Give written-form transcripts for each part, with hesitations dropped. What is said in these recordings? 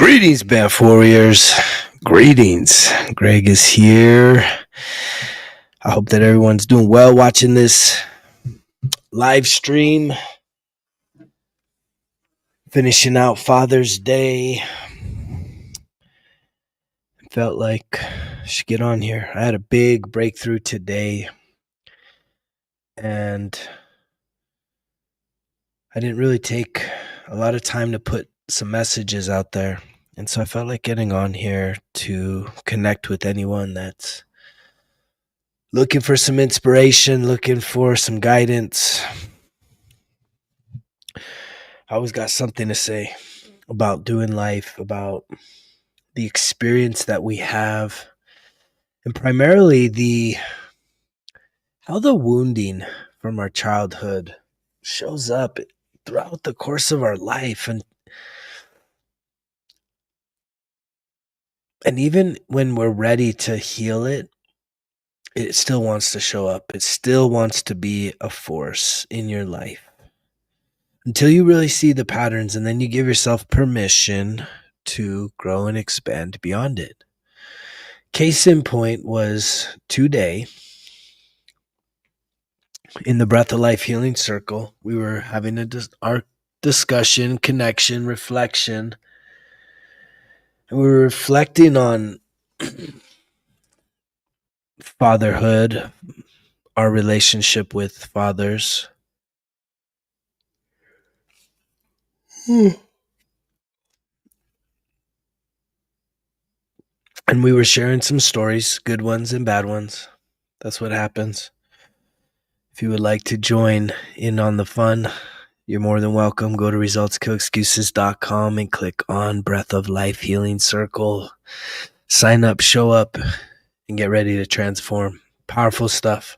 Greetings, Banff Warriors. Greetings. Greg is here. I hope that everyone's doing well watching this live stream. Finishing out Father's Day. Felt like I should get on here. I had a big breakthrough today, and I didn't really take a lot of time to put some messages out there. And so I felt like getting on here to connect with anyone that's looking for some inspiration, looking for some guidance. I always got something to say about doing life, about the experience that we have, and primarily how the wounding from our childhood shows up throughout the course of our life. And even when we're ready to heal it, it still wants to show up. It still wants to be a force in your life until you really see the patterns, and then you give yourself permission to grow and expand beyond it. Case in point was today in the Breath of Life Healing Circle. We were having our discussion, connection, reflection, and we were reflecting on fatherhood, our relationship with fathers. And we were sharing some stories, good ones and bad ones. That's what happens. If you would like to join in on the fun, you're more than welcome. Go to resultskillexcuses.com and click on Breath of Life Healing Circle. Sign up, show up, and get ready to transform. Powerful stuff.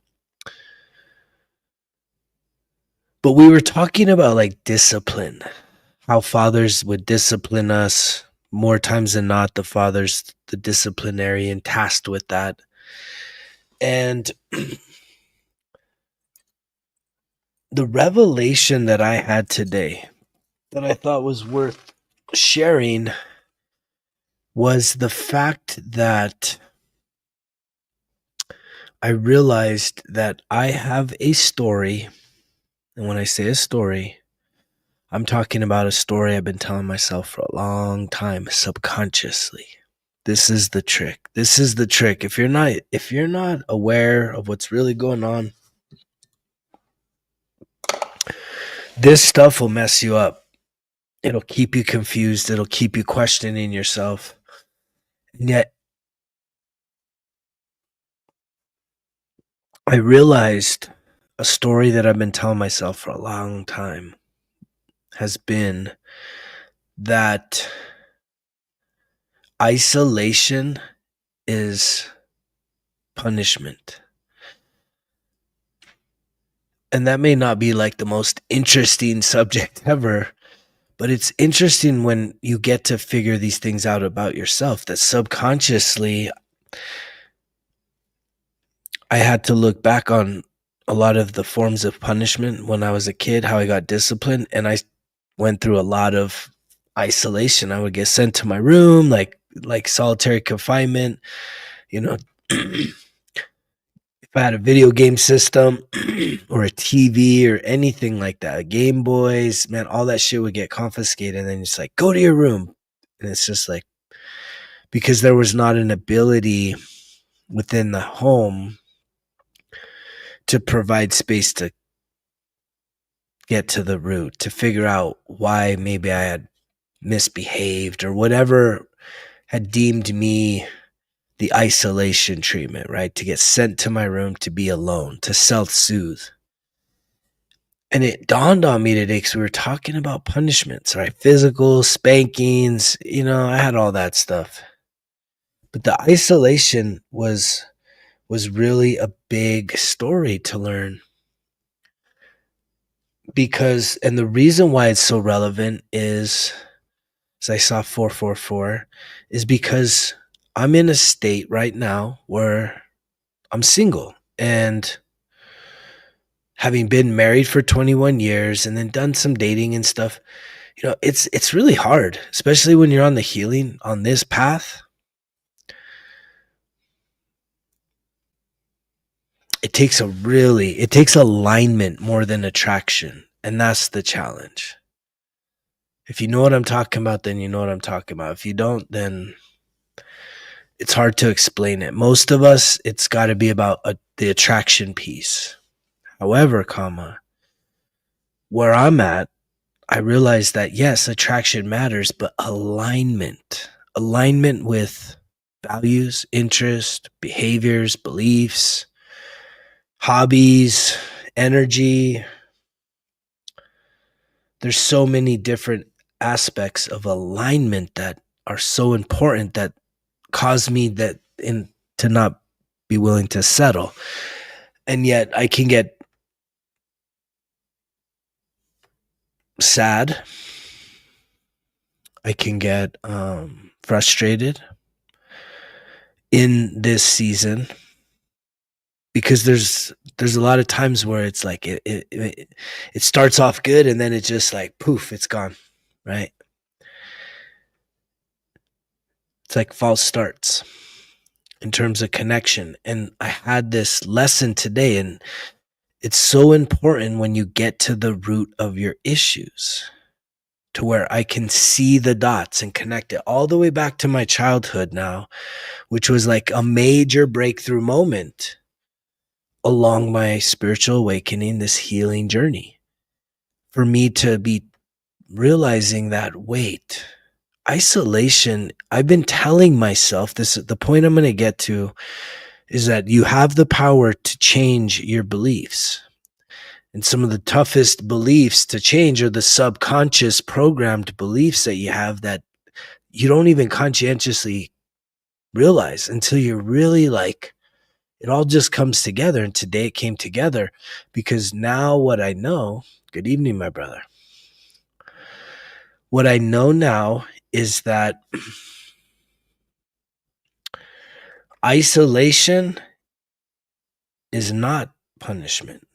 But we were talking about like discipline, how fathers would discipline us. More times than not, the father's the disciplinarian tasked with that. And the revelation that I had today that I thought was worth sharing was the fact that I realized that I have a story. And when I say a story, I'm talking about a story I've been telling myself for a long time, subconsciously. This is the trick. This is the trick. If you're not aware of what's really going on, this stuff will mess you up. It'll keep you confused. It'll keep you questioning yourself. And yet, I realized a story that I've been telling myself for a long time has been that isolation is punishment. And that may not be like the most interesting subject ever, but it's interesting when you get to figure these things out about yourself, that subconsciously I had to look back on a lot of the forms of punishment when I was a kid, how I got disciplined, and I went through a lot of isolation. I would get sent to my room, like solitary confinement. If I had a video game system or a TV or anything like that, Game Boys, man, all that shit would get confiscated, and then it's like, go to your room. And it's just like, because there was not an ability within the home to provide space to get to the root, to figure out why maybe I had misbehaved or whatever had deemed me the isolation treatment, right? To get sent to my room to be alone, to self-soothe. And it dawned on me today because we were talking about punishments, right? Physical, spankings, I had all that stuff. But the isolation was really a big story to learn. Because, and the reason why it's so relevant is, as I saw 444, is because I'm in a state right now where I'm single, and having been married for 21 years and then done some dating and stuff, It's really hard, especially when you're on the healing on this path. It takes alignment more than attraction, and that's the challenge. If you know what I'm talking about, then you know what I'm talking about. If you don't, then it's hard to explain it. Most of us, it's got to be about the attraction piece. However, where I'm at, I realize that yes, attraction matters, but alignment with values, interest, behaviors, beliefs, hobbies, energy. There's so many different aspects of alignment that are so important that cause me to not be willing to settle. And yet I can get sad. I can get frustrated in this season because there's a lot of times where it's like it starts off good and then it's just like poof, it's gone, right? It's like false starts in terms of connection. And I had this lesson today, and it's so important when you get to the root of your issues, to where I can see the dots and connect it all the way back to my childhood now, which was like a major breakthrough moment along my spiritual awakening, this healing journey, for me to be realizing that, wait, isolation, I've been telling myself this, the point I'm going to get to is that you have the power to change your beliefs. And some of the toughest beliefs to change are the subconscious programmed beliefs that you have that you don't even conscientiously realize until you're really like, it all just comes together. And today it came together because now what I know, good evening, my brother. What I know now is that isolation is not punishment.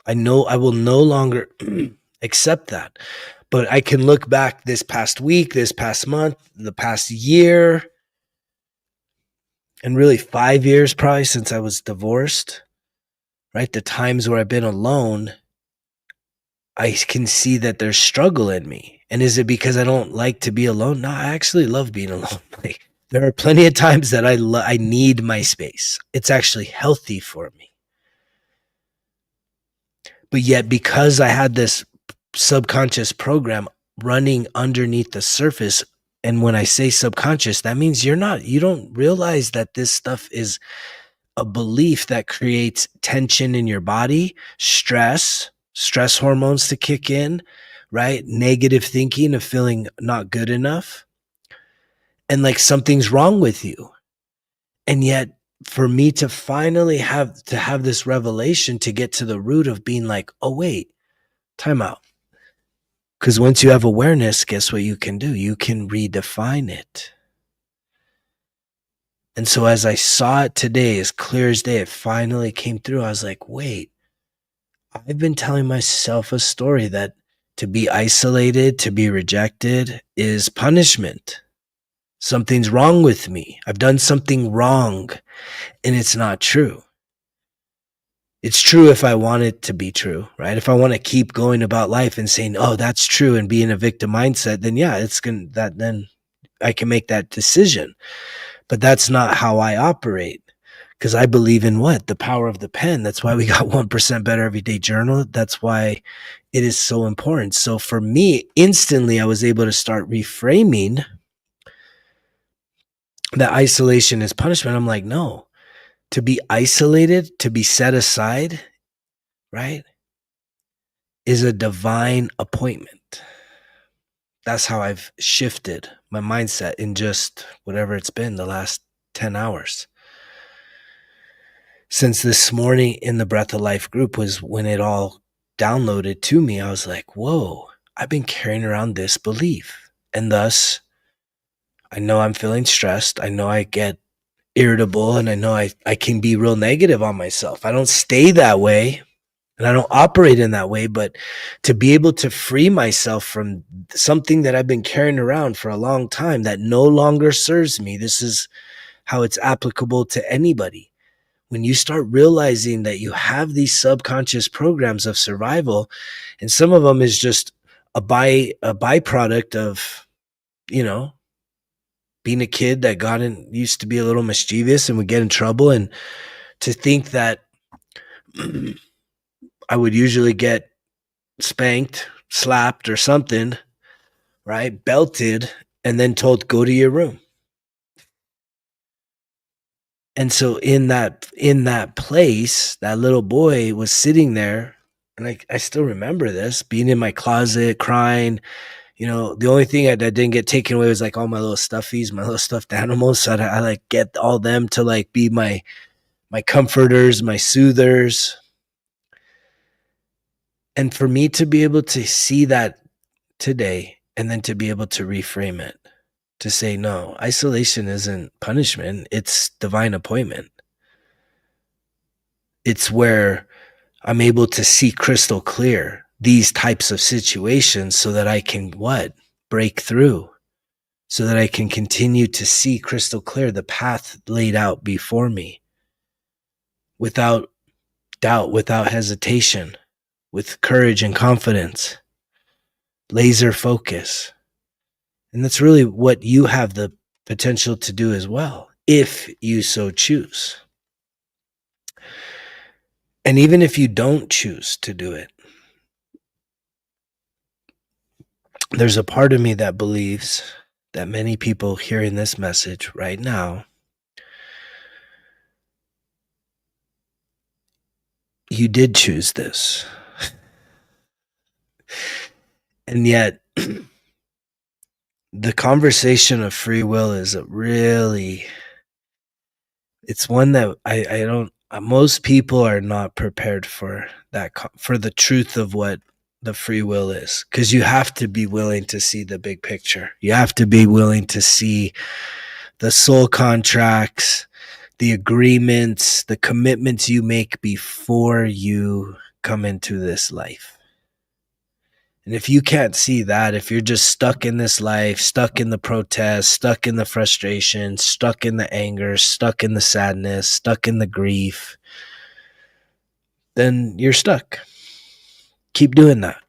I know I will no longer accept that. But I can look back this past week, this past month, the past year, and really 5 years probably since I was divorced, right? The times where I've been alone, I can see that there's struggle in me. And is it because I don't like to be alone? No, I actually love being alone. Like, there are plenty of times that I need my space. It's actually healthy for me. But yet, because I had this subconscious program running underneath the surface, and when I say subconscious, that means you don't realize that this stuff is a belief that creates tension in your body, stress hormones to kick in, right? Negative thinking of feeling not good enough, and like something's wrong with you. And yet, for me to finally have this revelation to get to the root of being like, oh wait, time out. Because once you have awareness, guess what you can do? You can redefine it. And so as I saw it today, as clear as day, it finally came through. I was like, wait, I've been telling myself a story that to be isolated, to be rejected is punishment. Something's wrong with me. I've done something wrong, and it's not true. It's true if I want it to be true, right? If I want to keep going about life and saying, oh, that's true, and be in a victim mindset, then yeah, then I can make that decision. But that's not how I operate, because I believe in what? The power of the pen. That's why we got 1% Better Everyday Journal. That's why it is so important. So for me, instantly, I was able to start reframing that isolation is punishment. I'm like, no, to be isolated, to be set aside, right, is a divine appointment. That's how I've shifted my mindset in just whatever it's been, the last 10 hours. Since this morning in the Breath of Life group was when it all downloaded to me. I was like, whoa, I've been carrying around this belief. And thus, I know I'm feeling stressed. I know I get irritable, and I know I can be real negative on myself. I don't stay that way, And I don't operate in that way, but to be able to free myself from something that I've been carrying around for a long time that no longer serves me, this is how it's applicable to anybody. When you start realizing that you have these subconscious programs of survival, and some of them is just a byproduct of, you know, being a kid that used to be a little mischievous and would get in trouble, and to think that I would usually get spanked, slapped, or something, right? Belted, and then told, go to your room. And so in that place, that little boy was sitting there, and I still remember this, being in my closet, crying. You know, the only thing that didn't get taken away was like all my little stuffies, my little stuffed animals. So I like get all them to like be my comforters, my soothers. And for me to be able to see that today, and then to be able to reframe it, to say, no, isolation isn't punishment, it's divine appointment. It's where I'm able to see crystal clear these types of situations so that I can what? Break through, so that I can continue to see crystal clear the path laid out before me without doubt, without hesitation, with courage and confidence, laser focus. And that's really what you have the potential to do as well, if you so choose. And even if you don't choose to do it, there's a part of me that believes that many people hearing this message right now, you did choose this. And yet, the conversation of free will is it's one that I don't, most people are not prepared for that, for the truth of what the free will is, because you have to be willing to see the big picture. You have to be willing to see the soul contracts, the agreements, the commitments you make before you come into this life. And if you can't see that, if you're just stuck in this life, stuck in the protest, stuck in the frustration, stuck in the anger, stuck in the sadness, stuck in the grief, then you're stuck. Keep doing that.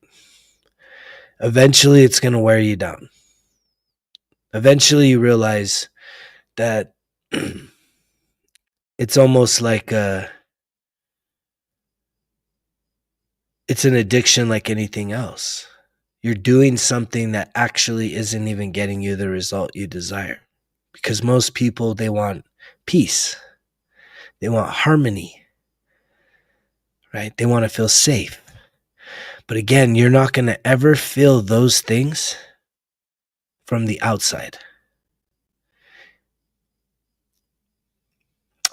Eventually, it's going to wear you down. Eventually, you realize that it's almost like it's an addiction like anything else. You're doing something that actually isn't even getting you the result you desire. Because most people, they want peace. They want harmony, right? They want to feel safe. But again, you're not going to ever feel those things from the outside.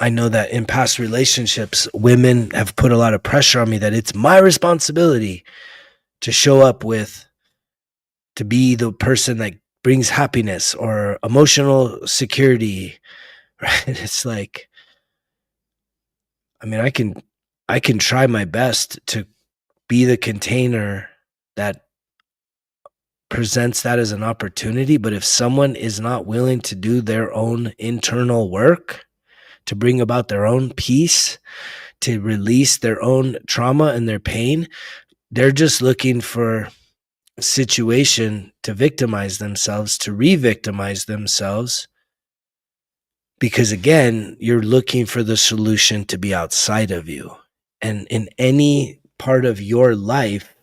I know that in past relationships, women have put a lot of pressure on me that it's my responsibility to show up to be the person that brings happiness or emotional security, right? It's like, I mean, I can try my best to be the container that presents that as an opportunity, but if someone is not willing to do their own internal work, to bring about their own peace, to release their own trauma and their pain, they're just looking for a situation to victimize themselves, to re-victimize themselves. Because again, you're looking for the solution to be outside of you. And in any part of your life,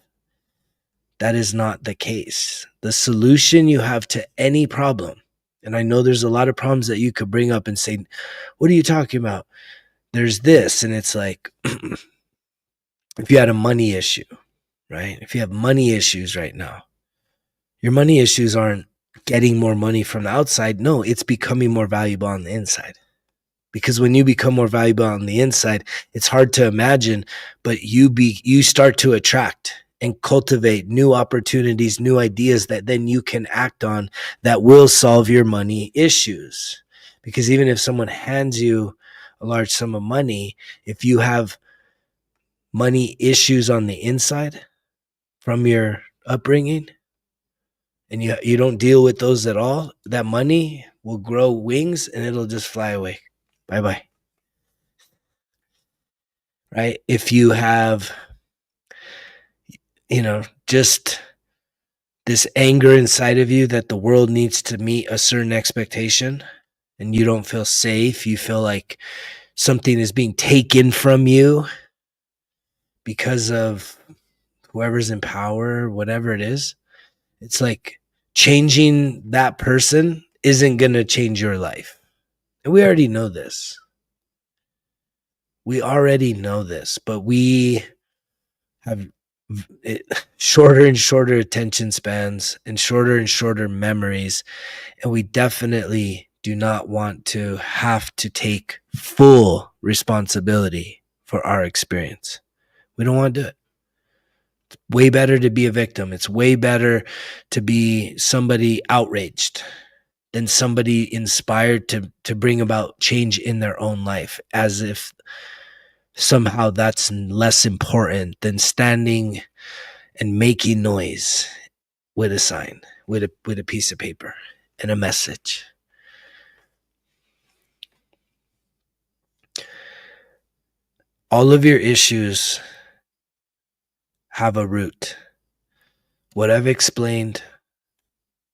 that is not the case. The solution you have to any problem, and I know there's a lot of problems that you could bring up and say, what are you talking about? There's this, and it's like, if you had a money issue, right? If you have money issues right now, your money issues aren't getting more money from the outside. No, it's becoming more valuable on the inside. Because when you become more valuable on the inside, it's hard to imagine, but you start to attract and cultivate new opportunities, new ideas that then you can act on that will solve your money issues. Because even if someone hands you a large sum of money, if you have money issues on the inside from your upbringing, and you don't deal with those at all, that money will grow wings and it'll just fly away. Bye bye. Right? If you have, just this anger inside of you that the world needs to meet a certain expectation, and you don't feel safe, you feel like something is being taken from you because of whoever's in power, whatever it is, it's like changing that person isn't going to change your life. And we already know this. But we have shorter and shorter attention spans and shorter memories. And we definitely do not want to have to take full responsibility for our experience. We don't want to do it. It's way better to be a victim. It's way better to be somebody outraged than somebody inspired to bring about change in their own life, as if somehow that's less important than standing and making noise with a sign, with a piece of paper and a message. All of your issues have a root. What I've explained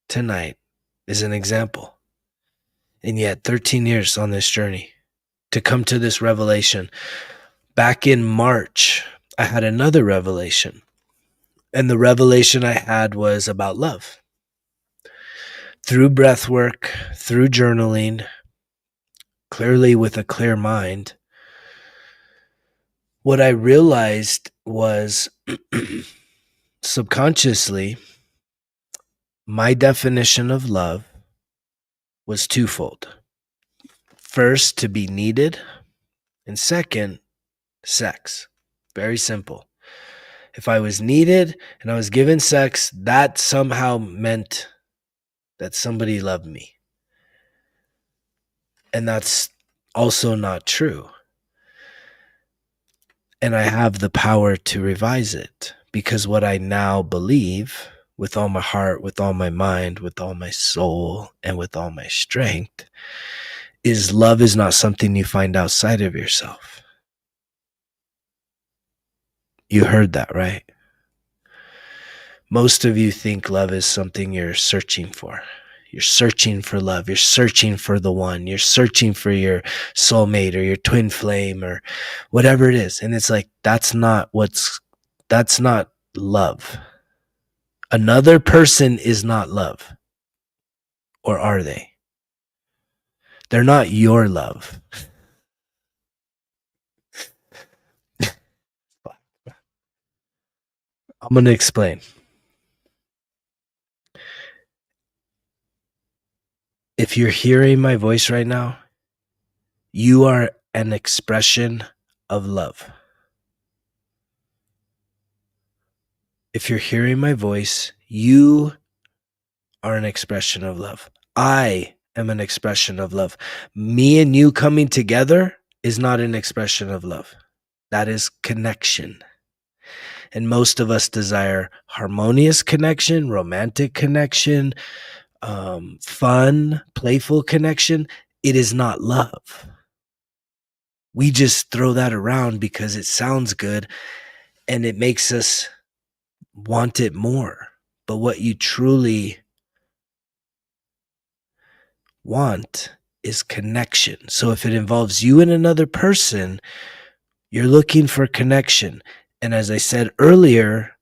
tonight is an example. And yet 13 years on this journey to come to this revelation. Back in March, I had another revelation. And the revelation I had was about love. Through breath work, through journaling, clearly with a clear mind, what I realized was subconsciously, my definition of love was twofold. First, to be needed, and second, sex. Very simple. If I was needed and I was given sex, that somehow meant that somebody loved me. And that's also not true. And I have the power to revise it, because what I now believe with all my heart, with all my mind, with all my soul, and with all my strength is love is not something you find outside of yourself. You heard that, right? Most of you think love is something you're searching for. You're searching for love. You're searching for the one. You're searching for your soulmate or your twin flame or whatever it is. And it's like, that's not love. Another person is not love. Or are they? They're not your love. I'm going to explain. If you're hearing my voice right now, you are an expression of love. If you're hearing my voice, you are an expression of love. I am an expression of love. Me and you coming together is not an expression of love. That is connection. And most of us desire harmonious connection, romantic connection, fun, playful connection. It is not love. We just throw that around because it sounds good and it makes us want it more. But what you truly want is connection. So if it involves you and another person, you're looking for connection. And as I said earlier,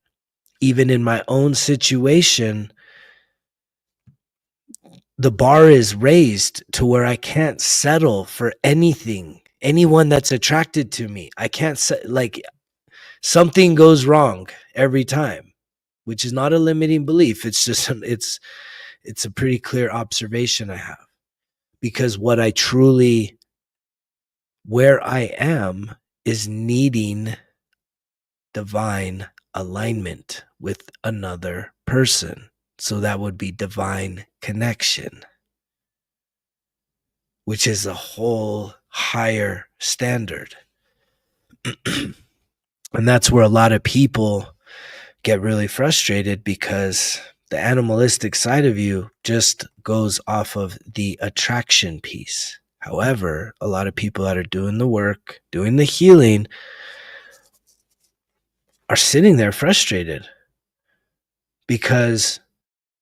even in my own situation, the bar is raised to where I can't settle for anyone that's attracted to me. I can't something goes wrong every time, which is not a limiting belief. It's just, it's a pretty clear observation I have, because where I am is needing divine alignment with another person. So that would be divine connection, which is a whole higher standard. And that's where a lot of people get really frustrated, because the animalistic side of you just goes off of the attraction piece. However, a lot of people that are doing the work, doing the healing, are sitting there frustrated because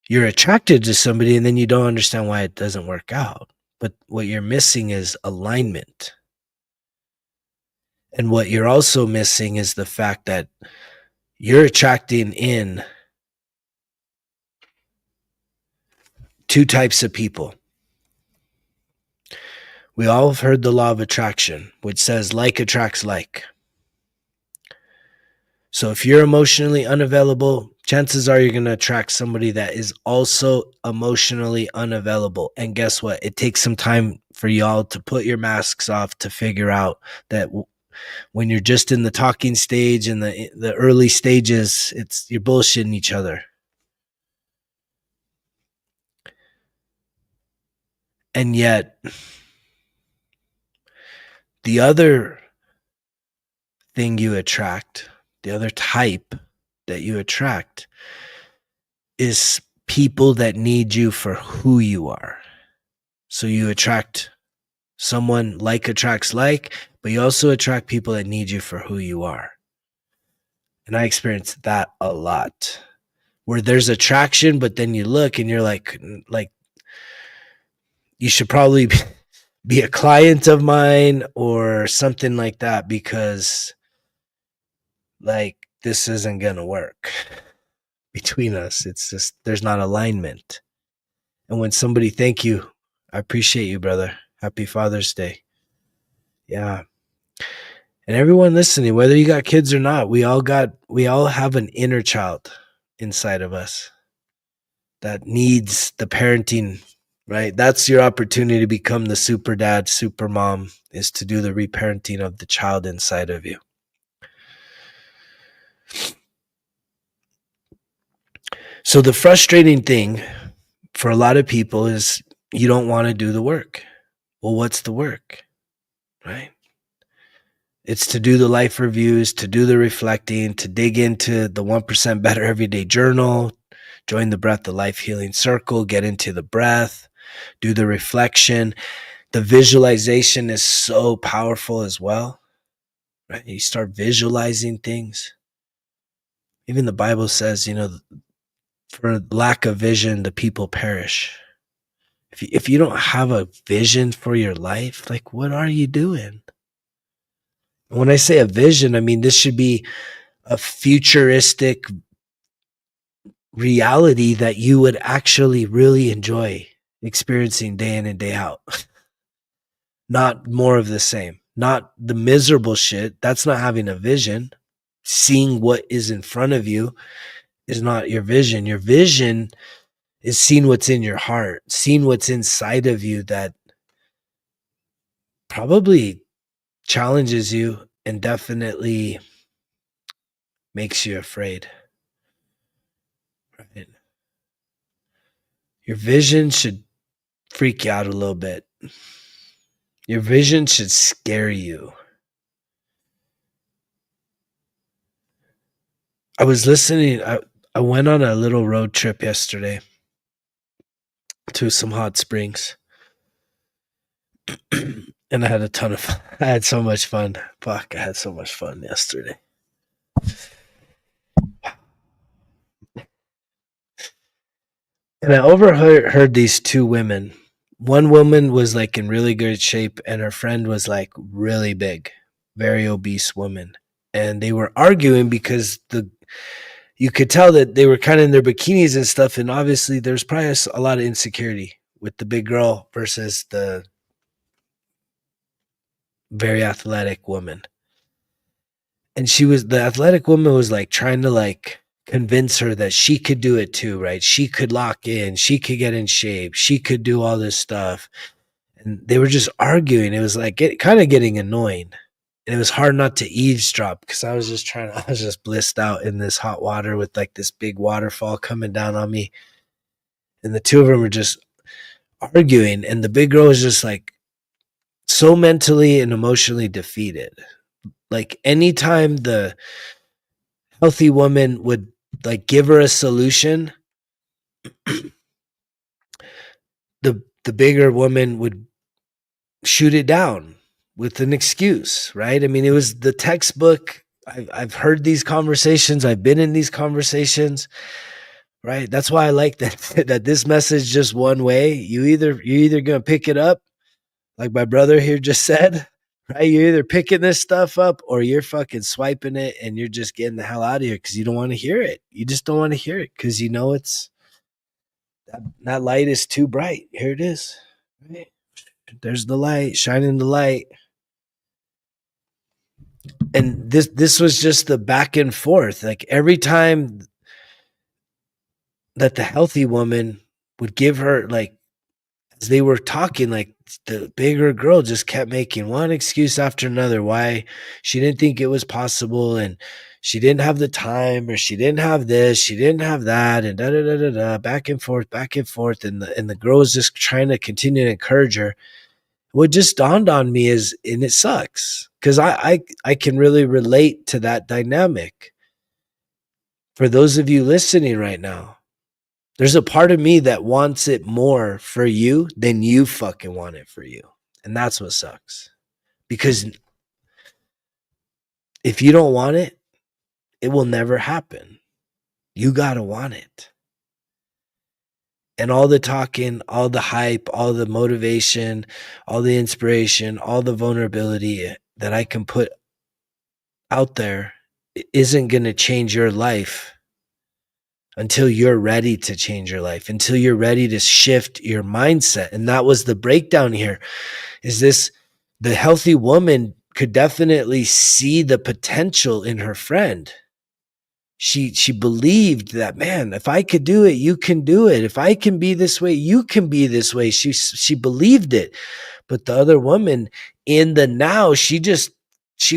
you're attracted to somebody and then you don't understand why it doesn't work out. But what you're missing is alignment. And what you're also missing is the fact that you're attracting in two types of people. We all have heard the law of attraction, which says like attracts like. So if you're emotionally unavailable, chances are you're going to attract somebody that is also emotionally unavailable. And guess what? It takes some time for y'all to put your masks off to figure out that when you're just in the talking stage and the early stages, you're bullshitting each other. And yet, the other thing you attract, the other type that you attract, is people that need you for who you are. So you attract someone, like attracts like, but you also attract people that need you for who you are. And I experienced that a lot, where there's attraction, but then you look and you're like you should probably be a client of mine or something like that, because like this isn't gonna work between us. It's just there's not alignment. And when somebody, thank you, I appreciate you, brother. Happy Father's Day. Yeah. And everyone listening, whether you got kids or not, we all have an inner child inside of us that needs the parenting, right? That's your opportunity to become the super dad, super mom, is to do the reparenting of the child inside of you. So the frustrating thing for a lot of people is you don't want to do the work. Well, what's the work, right? It's to do the life reviews, to do the reflecting, to dig into the 1% Better Everyday Journal, join the Breath of Life Healing Circle, get into the breath, do the reflection. The visualization is so powerful as well, right? You start visualizing things. Even the Bible says, for lack of vision, the people perish. If you don't have a vision for your life, like, what are you doing? When I say a vision, I mean this should be a futuristic reality that you would actually really enjoy experiencing day in and day out. Not more of the same. Not the miserable shit. That's not having a vision. Seeing what is in front of you is not your vision. Your vision is seeing what's in your heart, seeing what's inside of you that probably challenges you and definitely makes you afraid. Right? Your vision should freak you out a little bit. Your vision should scare you. I was listening. I went on a little road trip yesterday to some hot springs. And I had a ton of fun. I had so much fun. Fuck, I had so much fun yesterday. And I overheard these two women. One woman was like in really good shape, and her friend was like really big, very obese woman. And they were arguing because you could tell that they were kind of in their bikinis and stuff. And obviously, there's probably a lot of insecurity with the big girl versus the very athletic woman. And the athletic woman was like trying to like convince her that she could do it too, right? She could lock in, she could get in shape, she could do all this stuff. And they were just arguing. It was like kind of getting annoying. And it was hard not to eavesdrop because I was just blissed out in this hot water with like this big waterfall coming down on me. And the two of them were just arguing. And the big girl was just like so mentally and emotionally defeated. Like anytime the healthy woman would like give her a solution, the bigger woman would shoot it down with an excuse, right? I mean, it was the textbook. I've heard these conversations. I've been in these conversations, right? That's why I like that that this message just one way. You're either gonna pick it up, like my brother here just said, right? You're either picking this stuff up or you're fucking swiping it and you're just getting the hell out of here because you don't want to hear it. You just don't want to hear it because you know it's that light is too bright. Here it is. Right? There's the light, shining the light. And this was just the back and forth. Like every time that the healthy woman would give her, like, as they were talking, like the bigger girl just kept making one excuse after another why she didn't think it was possible, and she didn't have the time, or she didn't have this, she didn't have that, and da da da da da, back and forth, and the girl was just trying to continue to encourage her. What just dawned on me is, and it sucks because I can really relate to that dynamic. For those of you listening right now, there's a part of me that wants it more for you than you fucking want it for you. And that's what sucks. Because if you don't want it, it will never happen. You gotta want it. And all the talking, all the hype, all the motivation, all the inspiration, all the vulnerability that I can put out there isn't going to change your life until you're ready to change your life, until you're ready to shift your mindset. And that was the breakdown here. Is this the healthy woman could definitely see the potential in her friend. She believed that, man, if I could do it, you can do it. If I can be this way, you can be this way. She believed it. But the other woman in the now, she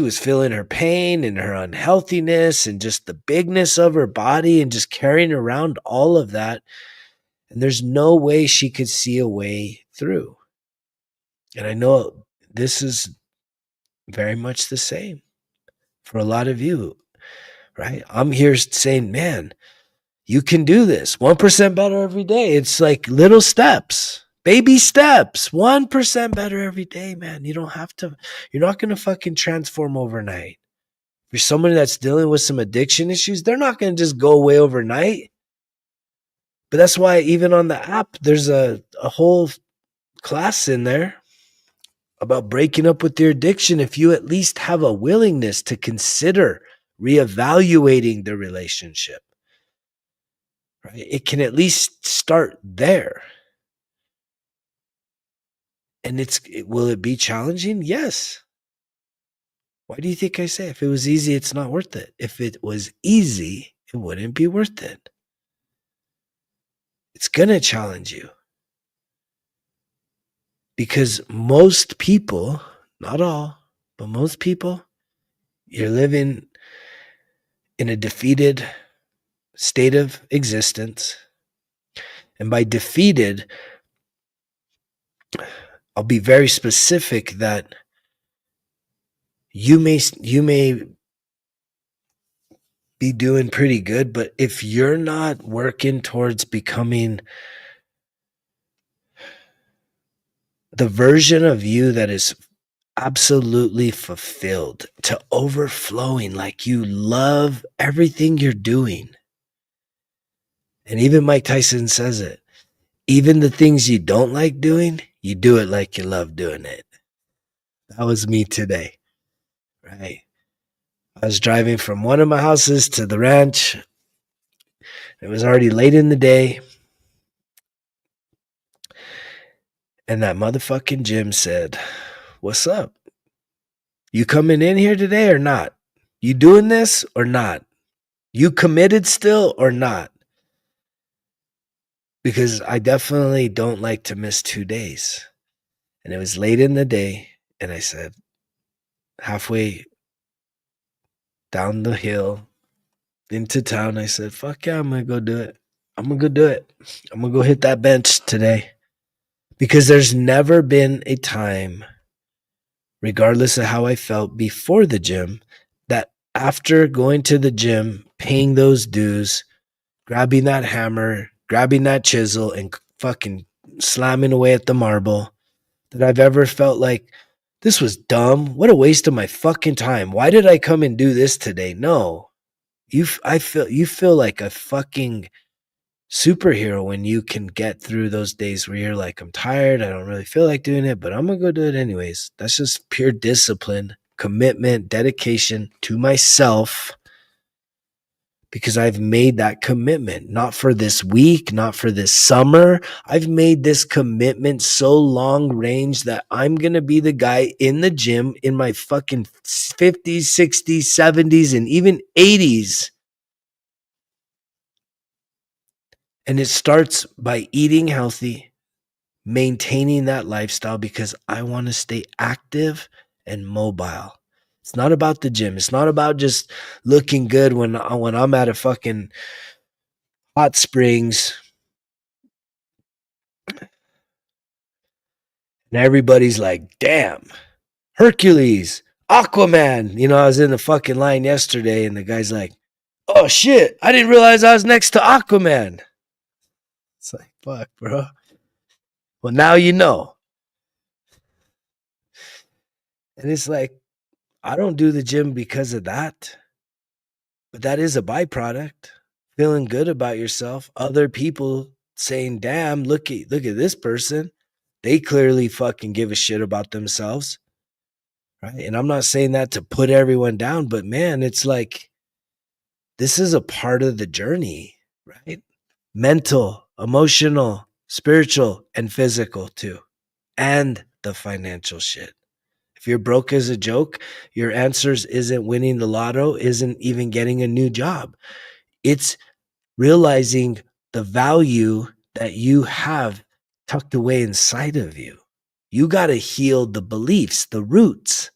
was feeling her pain and her unhealthiness and just the bigness of her body and just carrying around all of that. And there's no way she could see a way through. And I know this is very much the same for a lot of you, right? I'm here saying, man, you can do this 1% better every day. It's like little steps, baby steps, 1% better every day, man. You don't have to, you're not going to fucking transform overnight. If you're somebody that's dealing with some addiction issues, they're not going to just go away overnight. But that's why even on the app, there's a whole class in there about breaking up with your addiction. If you at least have a willingness to consider reevaluating the relationship, right? It can at least start there. And will it be challenging? Yes. Why do you think I say if it was easy, it's not worth it? If it was easy, it wouldn't be worth it. It's going to challenge you. Because most people, not all, but most people, you're living in a defeated state of existence. And by defeated, I'll be very specific that you may be doing pretty good, but if you're not working towards becoming the version of you that is absolutely fulfilled to overflowing, like you love everything you're doing. And even Mike Tyson says it, even the things you don't like doing, you do it like you love doing it. That was me today, right? I was driving from one of my houses to the ranch. It was already late in the day. And that motherfucking Jim said, "What's up? You coming in here today or not? You doing this or not? You committed still or not?" Because I definitely don't like to miss 2 days. And it was late in the day. And I said, halfway down the hill into town, I said, fuck yeah, I'm going to go do it. I'm going to go do it. I'm going to go hit that bench today. Because there's never been a time regardless of how I felt before the gym, that after going to the gym, paying those dues, grabbing that hammer, grabbing that chisel, and fucking slamming away at the marble, that I've ever felt like this was dumb. What a waste of my fucking time. Why did I come and do this today? No. You feel like a fucking superhero when you can get through those days where you're like, I'm tired, I don't really feel like doing it, but I'm gonna go do it anyways. That's just pure discipline, commitment, dedication to myself, because I've made that commitment, not for this week, not for this summer. I've made this commitment so long range that I'm going to be the guy in the gym in my fucking 50s, 60s, 70s, and even 80s. And it starts by eating healthy, maintaining that lifestyle, because I want to stay active and mobile. It's not about the gym. It's not about just looking good when I'm at a fucking hot springs and everybody's like, damn, Hercules, Aquaman. You know, I was in the fucking line yesterday and the guy's like, oh shit, I didn't realize I was next to Aquaman. It's like, fuck, bro. Well, now you know. And it's like, I don't do the gym because of that, but that is a byproduct. Feeling good about yourself, other people saying, damn, look at this person. They clearly fucking give a shit about themselves. Right. And I'm not saying that to put everyone down, but man, it's like, this is a part of the journey, right? Mental, emotional, spiritual, and physical too. And the financial shit. If you're broke as a joke, your answers isn't winning the lotto, isn't even getting a new job. It's realizing the value that you have tucked away inside of you. You got to heal the beliefs, the roots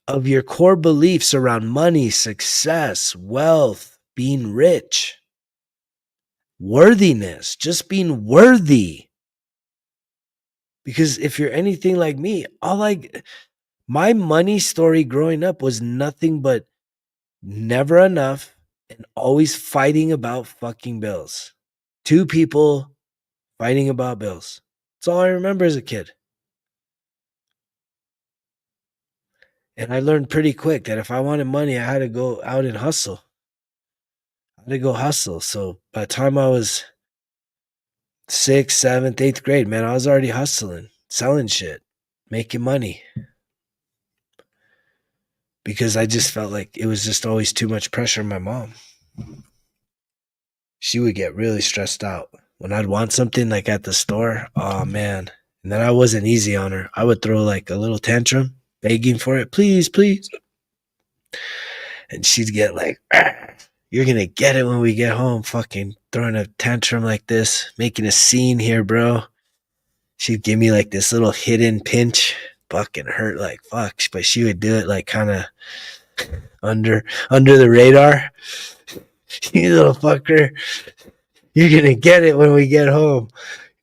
of your core beliefs around money, success, wealth, being rich, worthiness, just being worthy. Because if you're anything like me, my money story growing up was nothing but never enough and always fighting about fucking bills. Two people fighting about bills. That's all I remember as a kid. And I learned pretty quick that if I wanted money, I had to go out and hustle. I had to go hustle. So by the time I was 6th, 7th, 8th grade, man, I was already hustling, selling shit, making money. Because I just felt like it was just always too much pressure on my mom. She would get really stressed out. When I'd want something like at the store, oh man. And then I wasn't easy on her. I would throw like a little tantrum, begging for it, please, please. And she'd get like, you're going to get it when we get home, fucking throwing a tantrum like this, making a scene here, bro. She'd give me like this little hidden pinch, fucking hurt like fuck, but she would do it like kind of under the radar. You little fucker, you're going to get it when we get home.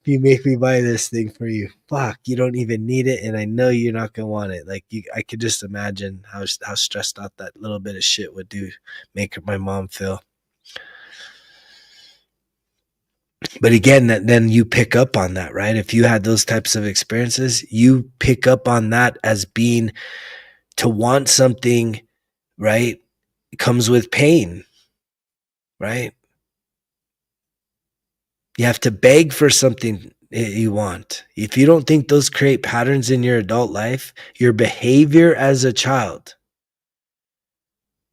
If you make me buy this thing for you, fuck, you don't even need it, and I know you're not gonna want it. Like I could just imagine how stressed out that little bit of shit would make my mom feel. But again, then you pick up on that, right? If you had those types of experiences, you pick up on that as being, to want something, right, comes with pain, right? You have to beg for something you want. If you don't think those create patterns in your adult life, your behavior as a child,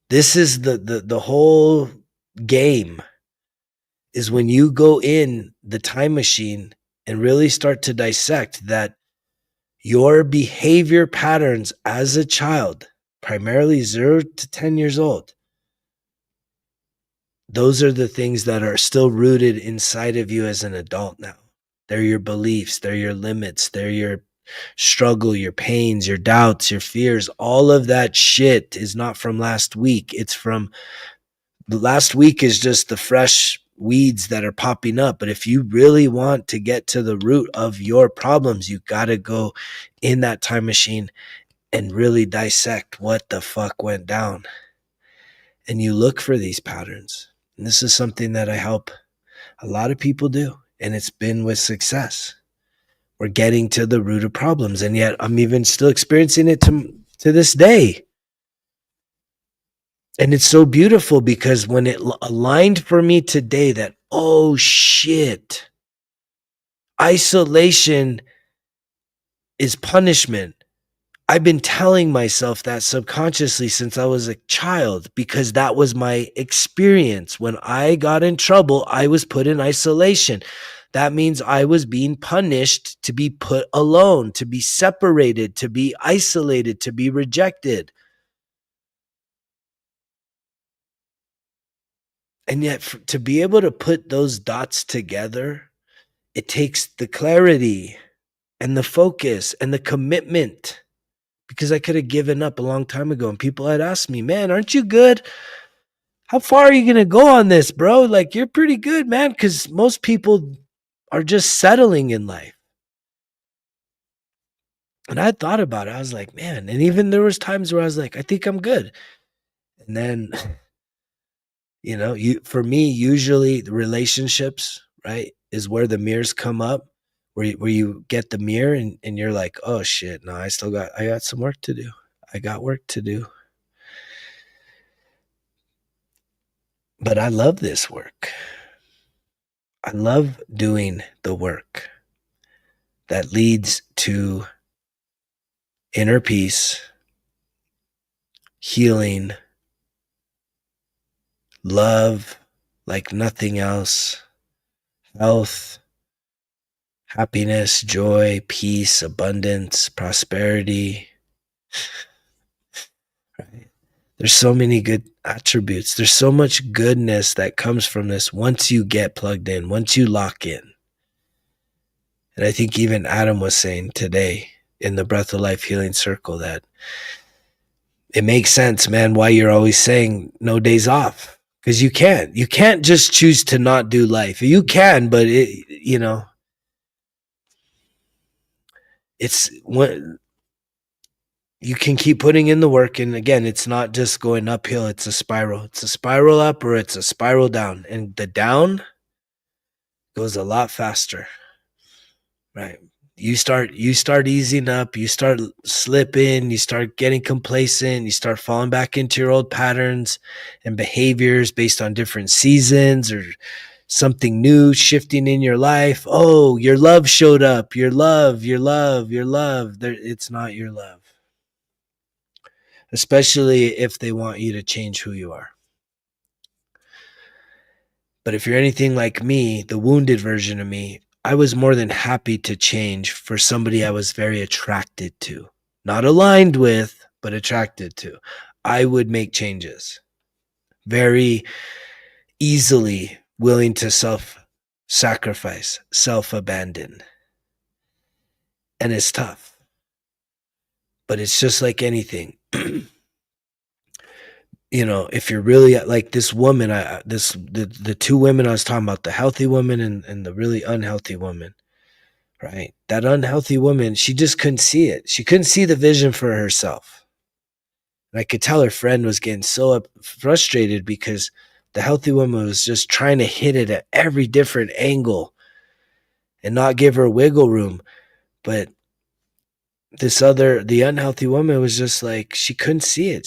this is the whole game, is when you go in the time machine and really start to dissect that your behavior patterns as a child, primarily 0 to 10 years old, those are the things that are still rooted inside of you as an adult now. They're your beliefs, they're your limits, they're your struggle, your pains, your doubts, your fears. All of that shit is not from last week. It's from the last week is just the fresh weeds that are popping up. But if you really want to get to the root of your problems, you got to go in that time machine and really dissect what the fuck went down. And you look for these patterns. And this is something that I help a lot of people do. And it's been with success. We're getting to the root of problems. And yet I'm even still experiencing it to this day. And it's so beautiful because when it aligned for me today that, oh shit, isolation is punishment. I've been telling myself that subconsciously since I was a child because that was my experience. When I got in trouble, I was put in isolation. That means I was being punished to be put alone, to be separated, to be isolated, to be rejected. And yet, to be able to put those dots together, it takes the clarity and the focus and the commitment, because I could have given up a long time ago. And people had asked me, man, aren't you good? How far are you going to go on this, bro? Like, you're pretty good, man, because most people are just settling in life. And I thought about it. I was like, man, and even there was times where I was like, I think I'm good. And then, for me, usually the relationships, right, is where the mirrors come up, where you get the mirror and you're like, oh shit, no, I got some work to do. I got work to do. But I love this work. I love doing the work that leads to inner peace, healing, love like nothing else, health, happiness, joy, peace, abundance, prosperity. Right? There's so many good attributes. There's so much goodness that comes from this once you get plugged in, once you lock in. And I think even Adam was saying today in the Breath of Life Healing Circle that it makes sense, man, why you're always saying no days off. Because you can't just choose to not do life. You can, but it's when you can keep putting in the work. And again, it's not just going uphill. It's a spiral. It's a spiral up or it's a spiral down. And the down goes a lot faster, right? You start easing up, you start slipping, you start getting complacent, you start falling back into your old patterns and behaviors based on different seasons or something new shifting in your life. Oh, your love showed up. Your love. It's not your love. Especially if they want you to change who you are. But if you're anything like me, the wounded version of me, I was more than happy to change for somebody I was very attracted to. Not aligned with, but attracted to. I would make changes. Very easily willing to self-sacrifice, self-abandon. And it's tough. But it's just like anything. If you're really like this woman, the two women I was talking about, the healthy woman and the really unhealthy woman, right? That unhealthy woman, she just couldn't see it. She couldn't see the vision for herself. And I could tell her friend was getting so frustrated because the healthy woman was just trying to hit it at every different angle and not give her wiggle room. But the unhealthy woman was just like, she couldn't see it.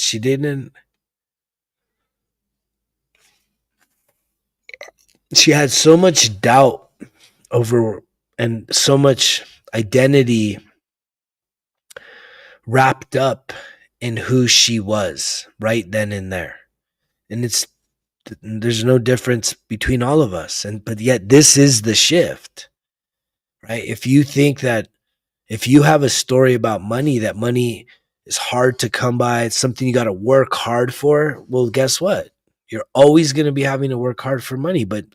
She had so much doubt over and so much identity wrapped up in who she was right then and there. And there's no difference between all of us. But yet this is the shift, right? If you have a story about money, that money is hard to come by, it's something you got to work hard for. Well, guess what? You're always going to be having to work hard for money, but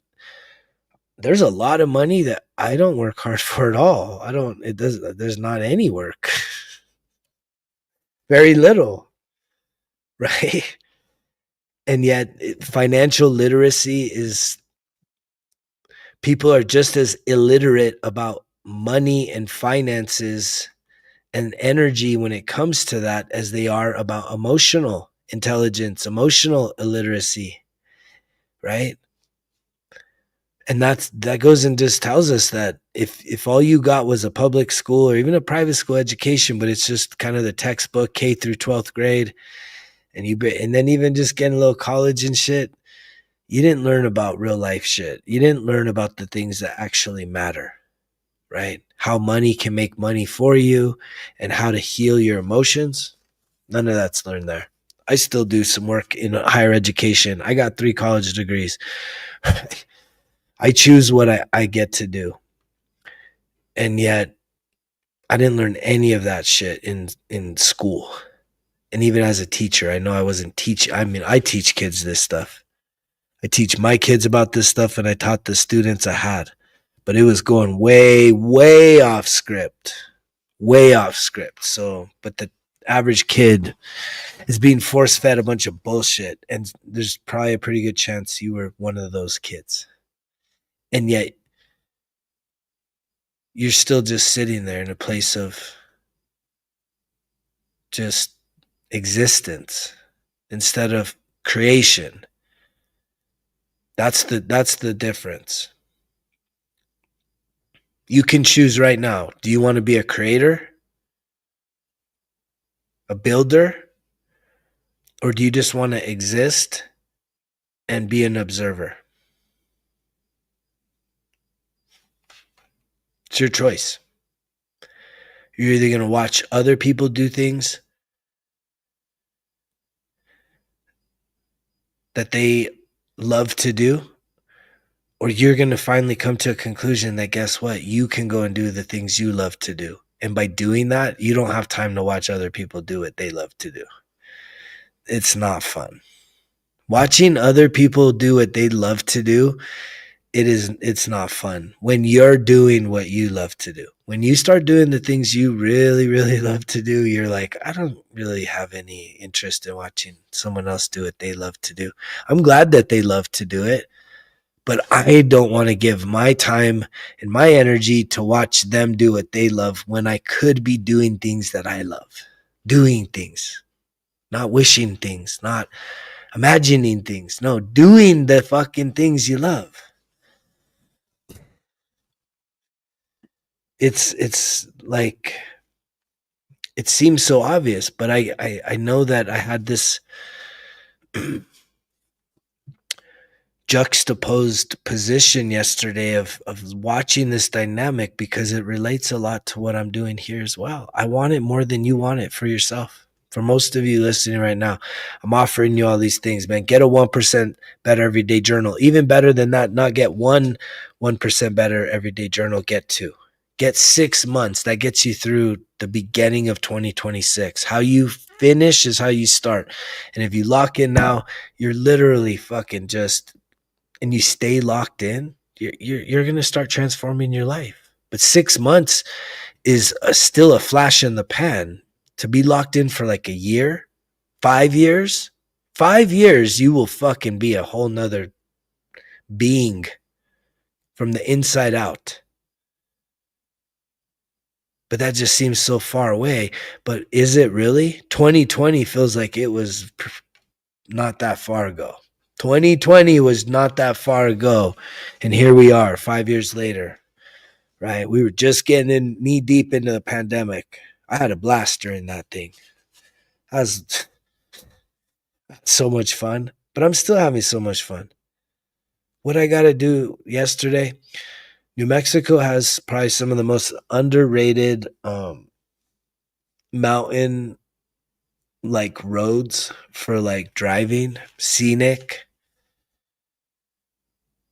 there's a lot of money that I don't work hard for at all. There's not any work. Very little, right? And yet financial literacy is People are just as illiterate about money and finances and energy when it comes to that as they are about emotional intelligence, emotional illiteracy, right? And that goes and just tells us that if all you got was a public school or even a private school education, but it's just kind of the textbook K through 12th grade, and then even just getting a little college and shit, you didn't learn about real life shit. You didn't learn about the things that actually matter, right? How money can make money for you and how to heal your emotions. None of that's learned there. I still do some work in higher education. I got 3 college degrees. I choose what I get to do. And yet I didn't learn any of that shit in school. And even as a teacher, I know I wasn't teaching. I mean, I teach kids this stuff. I teach my kids about this stuff, and I taught the students I had. But it was going way, way off script. Way off script. So, but the average kid is being force fed a bunch of bullshit. And there's probably a pretty good chance you were one of those kids. And yet you're still just sitting there in a place of just existence instead of creation. That's the difference. You can choose right now. Do you want to be a creator, a builder, or do you just want to exist and be an observer? It's your choice. You're either going to watch other people do things that they love to do, or you're going to finally come to a conclusion that, guess what? You can go and do the things you love to do. And by doing that, you don't have time to watch other people do what they love to do. It's not fun. Watching other people do what they love to do, it's not fun when you're doing what you love to do. When you start doing the things you really, really love to do, you're like, I don't really have any interest in watching someone else do what they love to do. I'm glad that they love to do it, but I don't want to give my time and my energy to watch them do what they love when I could be doing things that I love. Doing things, not wishing things, not imagining things. No, doing the fucking things you love. It's like, it seems so obvious, but I know that I had this juxtaposed position yesterday of watching this dynamic because it relates a lot to what I'm doing here as well. I want it more than you want it for yourself. For most of you listening right now, I'm offering you all these things, man. Get a 1% better everyday journal. Even better than that, not get 1% better everyday journal, get 2. Get 6 months. That gets you through the beginning of 2026. How you finish is how you start. And if you lock in now, you're literally fucking just, and you stay locked in, you're going to start transforming your life. But 6 months is still a flash in the pan. To be locked in for like a year, 5 years, 5 years, you will fucking be a whole nother being from the inside out. But that just seems so far away. But is it really? 2020 feels like it was not that far ago. 2020 was not that far ago. And here we are 5 years later, right? We were just getting in knee deep into the pandemic. I had a blast during that thing. I was so much fun, but I'm still having so much fun. What I got to do yesterday, New Mexico has probably some of the most underrated mountain like roads for like driving, scenic.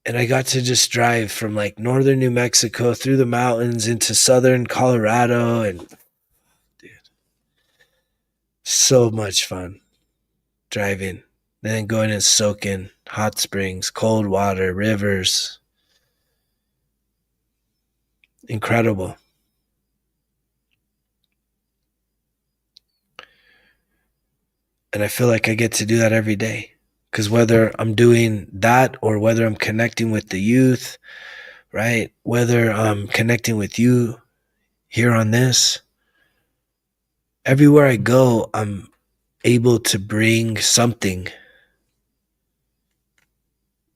And I got to just drive from like northern New Mexico through the mountains into southern Colorado, and dude, so much fun driving. And then going and soaking hot springs, cold water, rivers. Incredible. And I feel like I get to do that every day. Because whether I'm doing that or whether I'm connecting with the youth right? Whether I'm connecting with you here on this, everywhere I go, I'm able to bring something.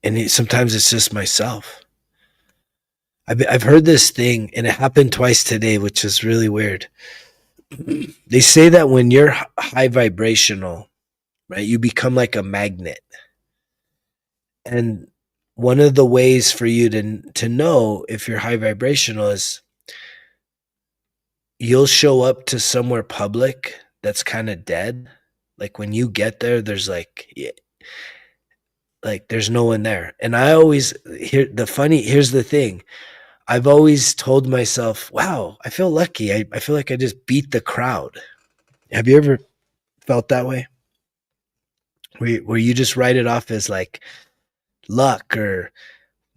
And sometimes it's just myself. I've heard this thing, and it happened twice today, which is really weird. They say that when you're high vibrational, right, you become like a magnet. And one of the ways for you to know if you're high vibrational is you'll show up to somewhere public that's kind of dead. Like when you get there, there's like there's no one there. And I always here's the thing. I've always told myself, wow, I feel lucky. I feel like I just beat the crowd. Have you ever felt that way? Where you just write it off as like luck or,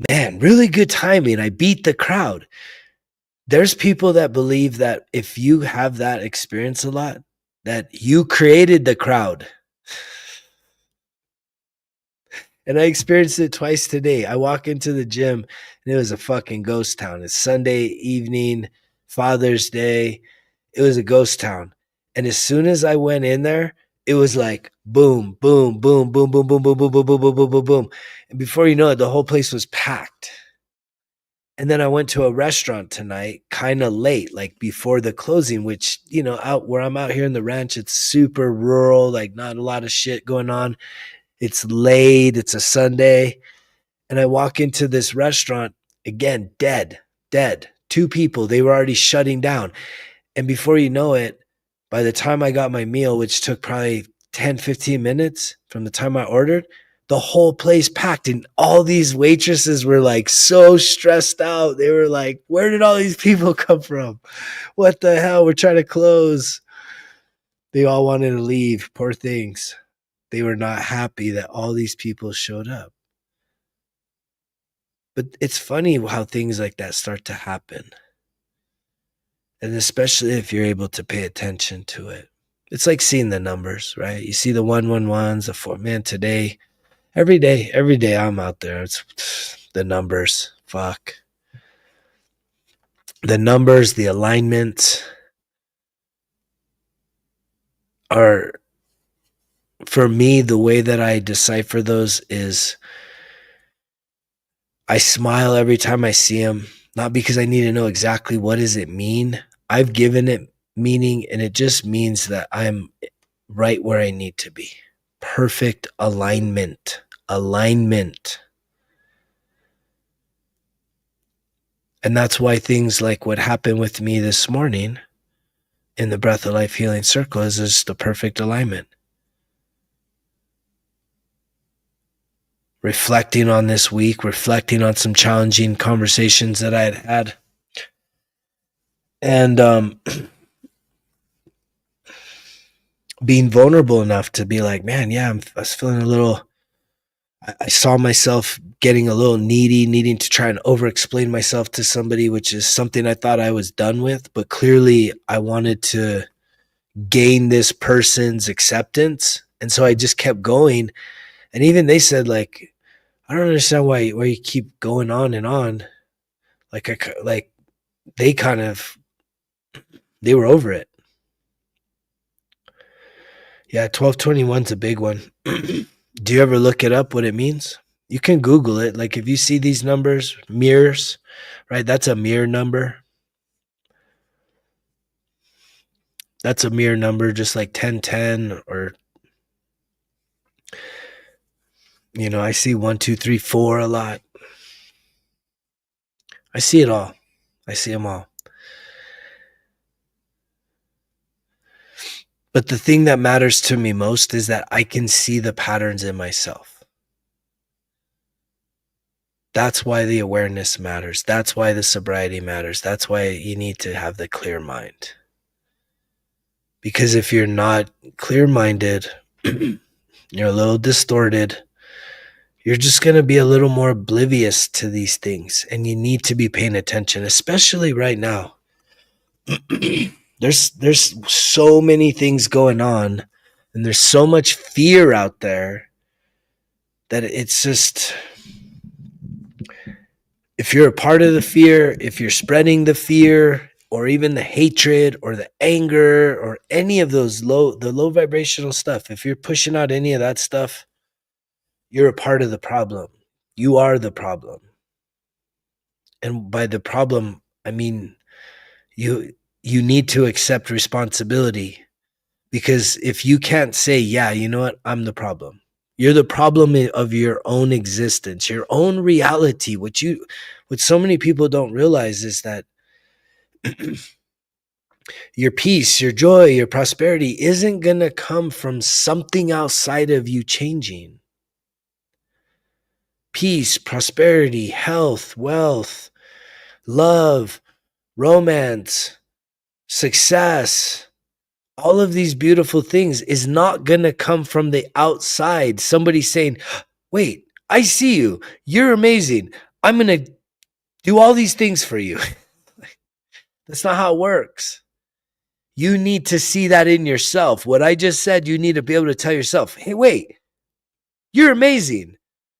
man, really good timing. I beat the crowd. There's people that believe that if you have that experience a lot, that you created the crowd. And I experienced it twice today. I walk into the gym and it was a fucking ghost town. It's Sunday evening, Father's Day. It was a ghost town. And as soon as I went in there, it was like boom, boom, boom, boom, boom, boom, boom, boom, boom, boom, boom, boom, boom, boom. And before you know it, the whole place was packed. And then I went to a restaurant tonight, kind of late, like before the closing, which, out where I'm out here in the ranch, it's super rural, like not a lot of shit going on. It's late, it's a Sunday. And I walk into this restaurant, again, dead. Two people, they were already shutting down. And before you know it, by the time I got my meal, which took probably 10, 15 minutes from the time I ordered, the whole place packed. And all these waitresses were like so stressed out. They were like, where did all these people come from? What the hell? We're trying to close. They all wanted to leave. Poor things. They were not happy that all these people showed up. But it's funny how things like that start to happen. And especially if you're able to pay attention to it. It's like seeing the numbers, right? You see the 111s, the 4, man, today, every day I'm out there. It's the numbers. Fuck. The numbers, the alignment are, for me, the way that I decipher those is I smile every time I see them, not because I need to know exactly what does it mean. I've given it meaning, and it just means that I'm right where I need to be. Perfect alignment. And that's why things like what happened with me this morning in the Breath of Life Healing Circle is just the perfect alignment. Reflecting on this week, reflecting on some challenging conversations that I had. And being vulnerable enough to be like, man, yeah, I was feeling a little, I saw myself getting a little needy, needing to try and over-explain myself to somebody, which is something I thought I was done with. But clearly I wanted to gain this person's acceptance. And so I just kept going. And even they said, like, I don't understand why you keep going on and on. Like they were over it. Yeah, 1221's a big one. Do you ever look it up what it means? You can Google it. Like if you see these numbers, mirrors, right? That's a mirror number. That's a mirror number, just like 1010 or, I see 1, 2, 3, 4 a lot. I see it all. I see them all. But the thing that matters to me most is that I can see the patterns in myself. That's why the awareness matters. That's why the sobriety matters. That's why you need to have the clear mind. Because if you're not clear-minded, you're a little distorted, you're just going to be a little more oblivious to these things. And you need to be paying attention, especially right now. There's so many things going on, and there's so much fear out there that it's If you're a part of the fear, if you're spreading the fear or even the hatred or the anger or any of those low vibrational stuff, if you're pushing out any of that stuff, you're a part of the problem. You are the problem. And by the problem, I mean you need to accept responsibility, because if you can't say, yeah, you know what, I'm the problem. You're the problem of your own existence, your own reality. What so many people don't realize is that your peace, your joy, your prosperity isn't going to come from something outside of you changing. Peace, prosperity, health, wealth, love, romance, success, all of these beautiful things is not going to come from the outside. Somebody saying, wait, I see you. You're amazing. I'm going to do all these things for you. That's not how it works. You need to see that in yourself. What I just said, you need to be able to tell yourself, hey, wait, you're amazing.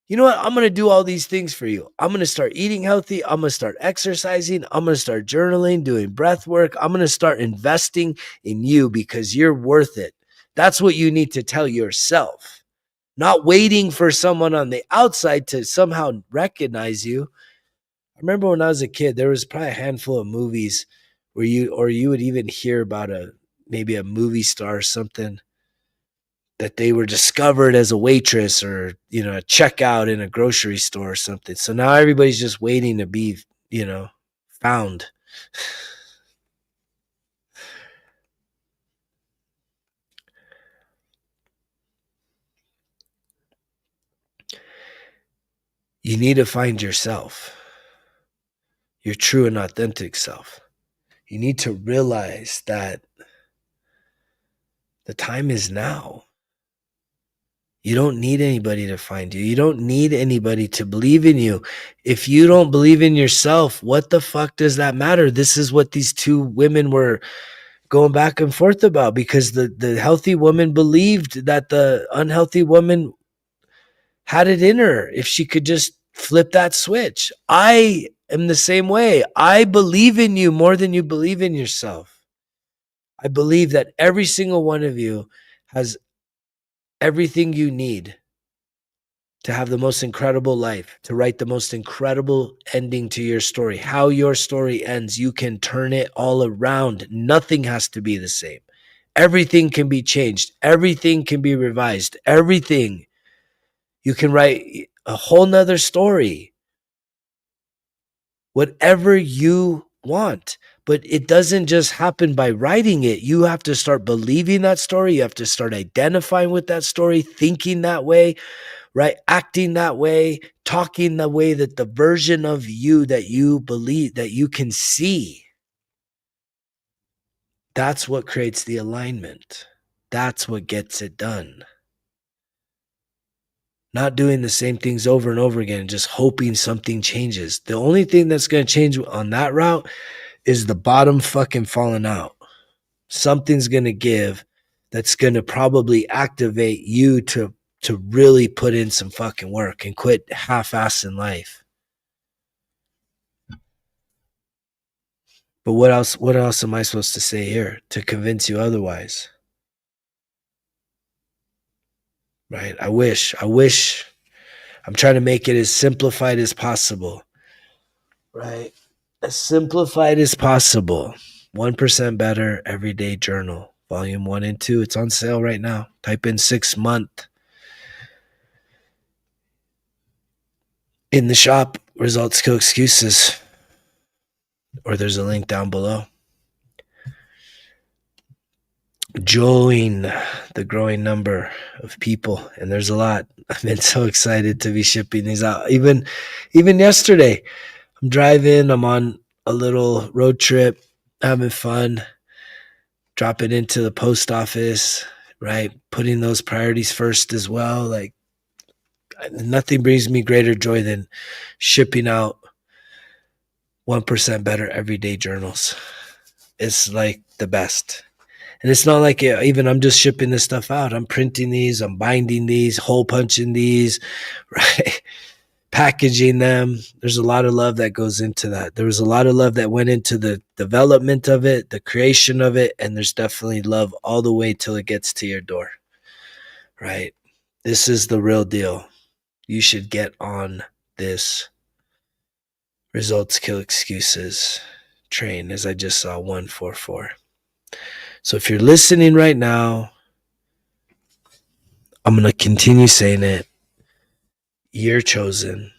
You know what? I'm going to do all these things for you. I'm going to start eating healthy. I'm going to start exercising. I'm going to start journaling, doing breath work. I'm going to start investing in you because you're worth it. That's what you need to tell yourself, not waiting for someone on the outside to somehow recognize you. I remember when I was a kid, there was probably a handful of movies where you would even hear about maybe a movie star or something that they were discovered as a waitress or, a checkout in a grocery store or something. So now everybody's just waiting to be, found. You need to find yourself, your true and authentic self. You need to realize that the time is now. You don't need anybody to find you. You don't need anybody to believe in you. If you don't believe in yourself, what the fuck does that matter? This is what these two women were going back and forth about, because the healthy woman believed that the unhealthy woman had it in her if she could just flip that switch. I am the same way. I believe in you more than you believe in yourself. I believe that every single one of you has everything you need to have the most incredible life, to write the most incredible ending to your story. How your story ends, you can turn it all around. Nothing has to be the same. Everything can be changed. Everything can be revised. Everything. You can write a whole nother story. Whatever you want. But it doesn't just happen by writing it. You have to start believing that story. You have to start identifying with that story, thinking that way, right? Acting that way, talking the way that the version of you that you believe, that you can see. That's what creates the alignment. That's what gets it done. Not doing the same things over and over again, just hoping something changes. The only thing that's going to change on that route is the bottom fucking falling out. Something's going to give that's going to probably activate you to really put in some fucking work and quit half-assing life. But what else am I supposed to say here to convince you otherwise? Right? I wish I'm trying to make it as simplified as possible. Right? As simplified as possible. 1% Better Everyday Journal, Volume 1 and 2. It's on sale right now. Type in 6 month in the shop. Results kill excuses. Or there's a link down below. Join the growing number of people, and there's a lot. I've been so excited to be shipping these out. Even yesterday, I'm driving. I'm on a little road trip, having fun, dropping into the post office, right? Putting those priorities first as well. Like, nothing brings me greater joy than shipping out 1% Better Everyday Journals. It's like the best. And it's not like even I'm just shipping this stuff out. I'm printing these, I'm binding these, hole punching these, right? packaging them. There's a lot of love that goes into that. There was a lot of love that went into the development of it, the creation of it, and there's definitely love all the way till it gets to your door. Right? This is the real deal. You should get on this results kill excuses train, as I just saw 144. So if you're listening right now, I'm going to continue saying it. You're chosen.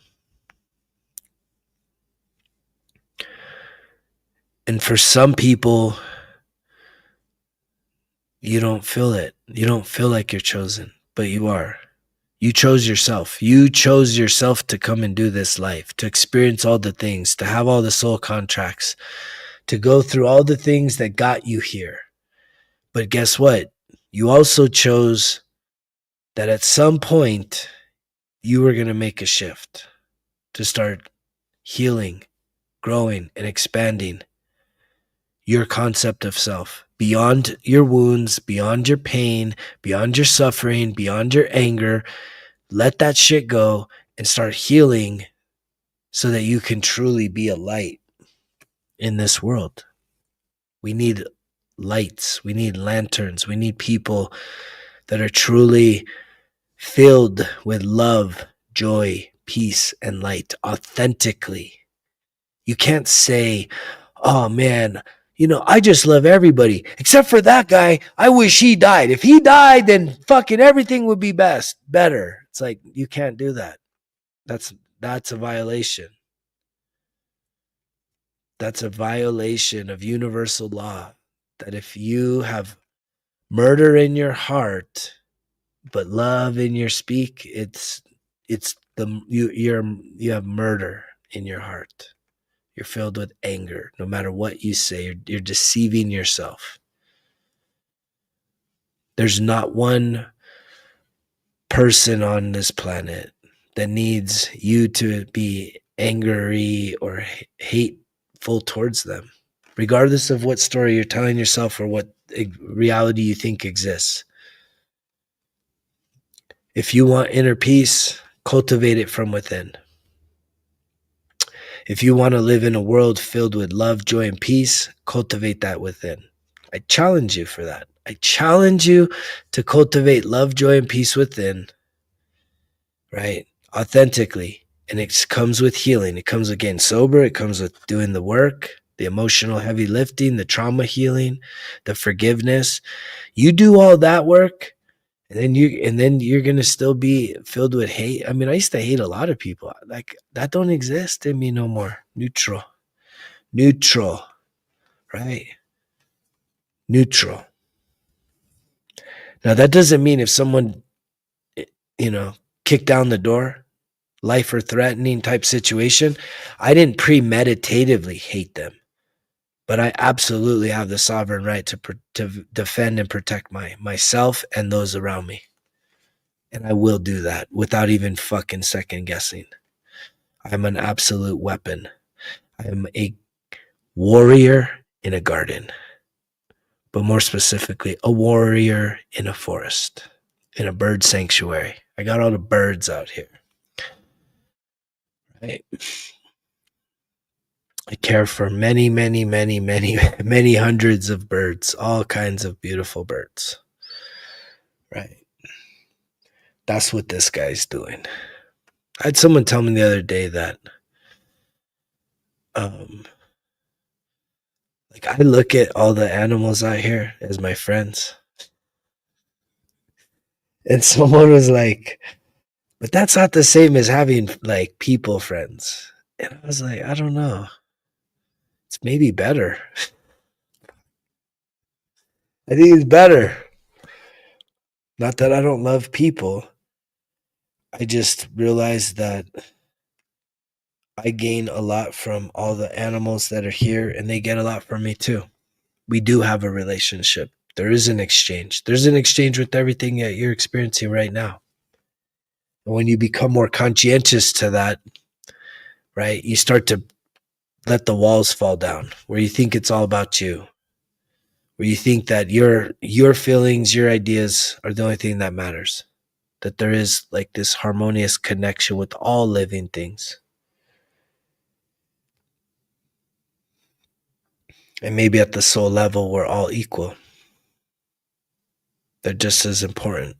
And for some people, you don't feel it. You don't feel like you're chosen, but you are. You chose yourself. You chose yourself to come and do this life, to experience all the things, to have all the soul contracts, to go through all the things that got you here. But guess what? You also chose that at some point you were going to make a shift to start healing, growing, and expanding your concept of self beyond your wounds, beyond your pain, beyond your suffering, beyond your anger. Let that shit go and start healing so that you can truly be a light in this world. We need lights. We need lanterns. We need people that are truly filled with love, joy, peace, and light authentically. You can't say, oh man, I just love everybody except for that guy. I wish he died. If he died, then fucking everything would be better. It's like, you can't do that. That's a violation. That's a violation of universal law. That if you have murder in your heart, but love in your speak, you have murder in your heart. You're filled with anger. No matter what you say, you're deceiving yourself. There's not one person on this planet that needs you to be angry or hateful towards them, regardless of what story you're telling yourself or what reality you think exists. If you want inner peace, cultivate it from within. If you want to live in a world filled with love, joy, and peace, cultivate that within. I challenge you for that. I challenge you to cultivate love, joy, and peace within, right? Authentically. And it comes with healing. It comes with getting sober. It comes with doing the work, the emotional heavy lifting, the trauma healing, the forgiveness. You do all that work, and then you're gonna still be filled with hate. I mean, I used to hate a lot of people. Like, that don't exist in me no more. Neutral, right? Neutral. Now that doesn't mean if someone, kicked down the door, life or threatening type situation, I didn't premeditatively hate them, but I absolutely have the sovereign right to defend and protect myself and those around me. And I will do that without even fucking second guessing. I'm an absolute weapon. I am a warrior in a garden, but more specifically, a warrior in a forest, in a bird sanctuary. I got all the birds out here. Right? I care for many, many, many, many, many hundreds of birds, all kinds of beautiful birds. Right? That's what this guy's doing. I had someone tell me the other day that like, I look at all the animals out here as my friends. And someone was like, but that's not the same as having like people friends. And I was like, I don't know. It's maybe better. I think it's better. Not that I don't love people. I just realized that I gain a lot from all the animals that are here, and they get a lot from me too. We do have a relationship. There is an exchange. There's an exchange with everything that you're experiencing right now. And when you become more conscientious to that, right, you start to let the walls fall down, where you think it's all about you, where you think that your feelings, your ideas are the only thing that matters. that there is like this harmonious connection with all living things. And maybe at the soul level, we're all equal. They're just as important,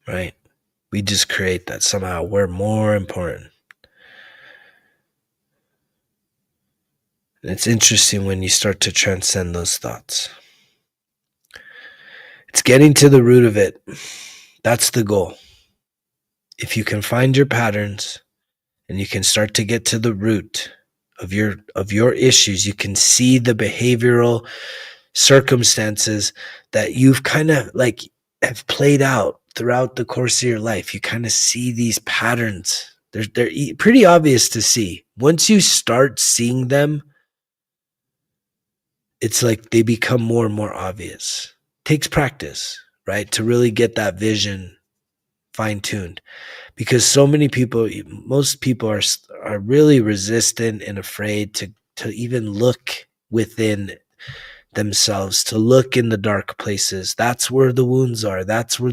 right? We just create that somehow we're more important. And it's interesting when you start to transcend those thoughts. It's getting to the root of it. That's the goal. If you can find your patterns and you can start to get to the root of your issues, you can see the behavioral circumstances that you've kind of like have played out throughout the course of your life. You kind of see these patterns. They're pretty obvious to see. Once you start seeing them, it's like they become more and more obvious. It takes practice, right? To really get that vision fine-tuned. Because so many people, most people are really resistant and afraid to even look within themselves, to look in the dark places. That's where the wounds are. That's where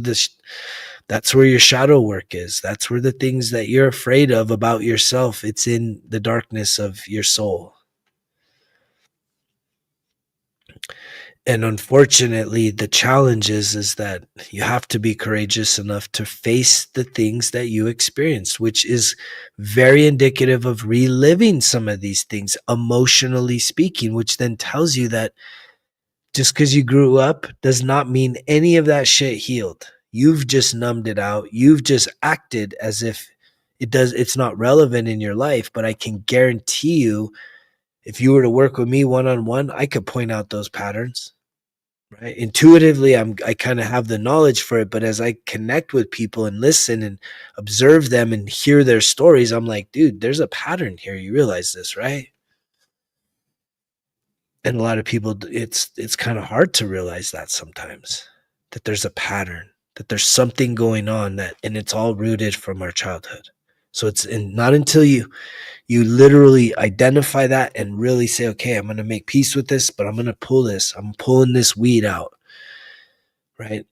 that's where your shadow work is. That's where the things that you're afraid of about yourself, it's in the darkness of your soul. And unfortunately, the challenge is that you have to be courageous enough to face the things that you experienced, which is very indicative of reliving some of these things, emotionally speaking, which then tells you that just because you grew up does not mean any of that shit healed. You've just numbed it out. You've just acted as if it's not relevant in your life. But I can guarantee you, if you were to work with me one-on-one, I could point out those patterns. Right? Intuitively, I kind of have the knowledge for it, but as I connect with people and listen and observe them and hear their stories, I'm like, dude, there's a pattern here. You realize this, right? And a lot of people, it's kind of hard to realize that sometimes, that there's a pattern, that there's something going on, and it's all rooted from our childhood. So it's not until you literally identify that and really say, okay, I'm going to make peace with this, but I'm going to pull this. I'm pulling this weed out, right?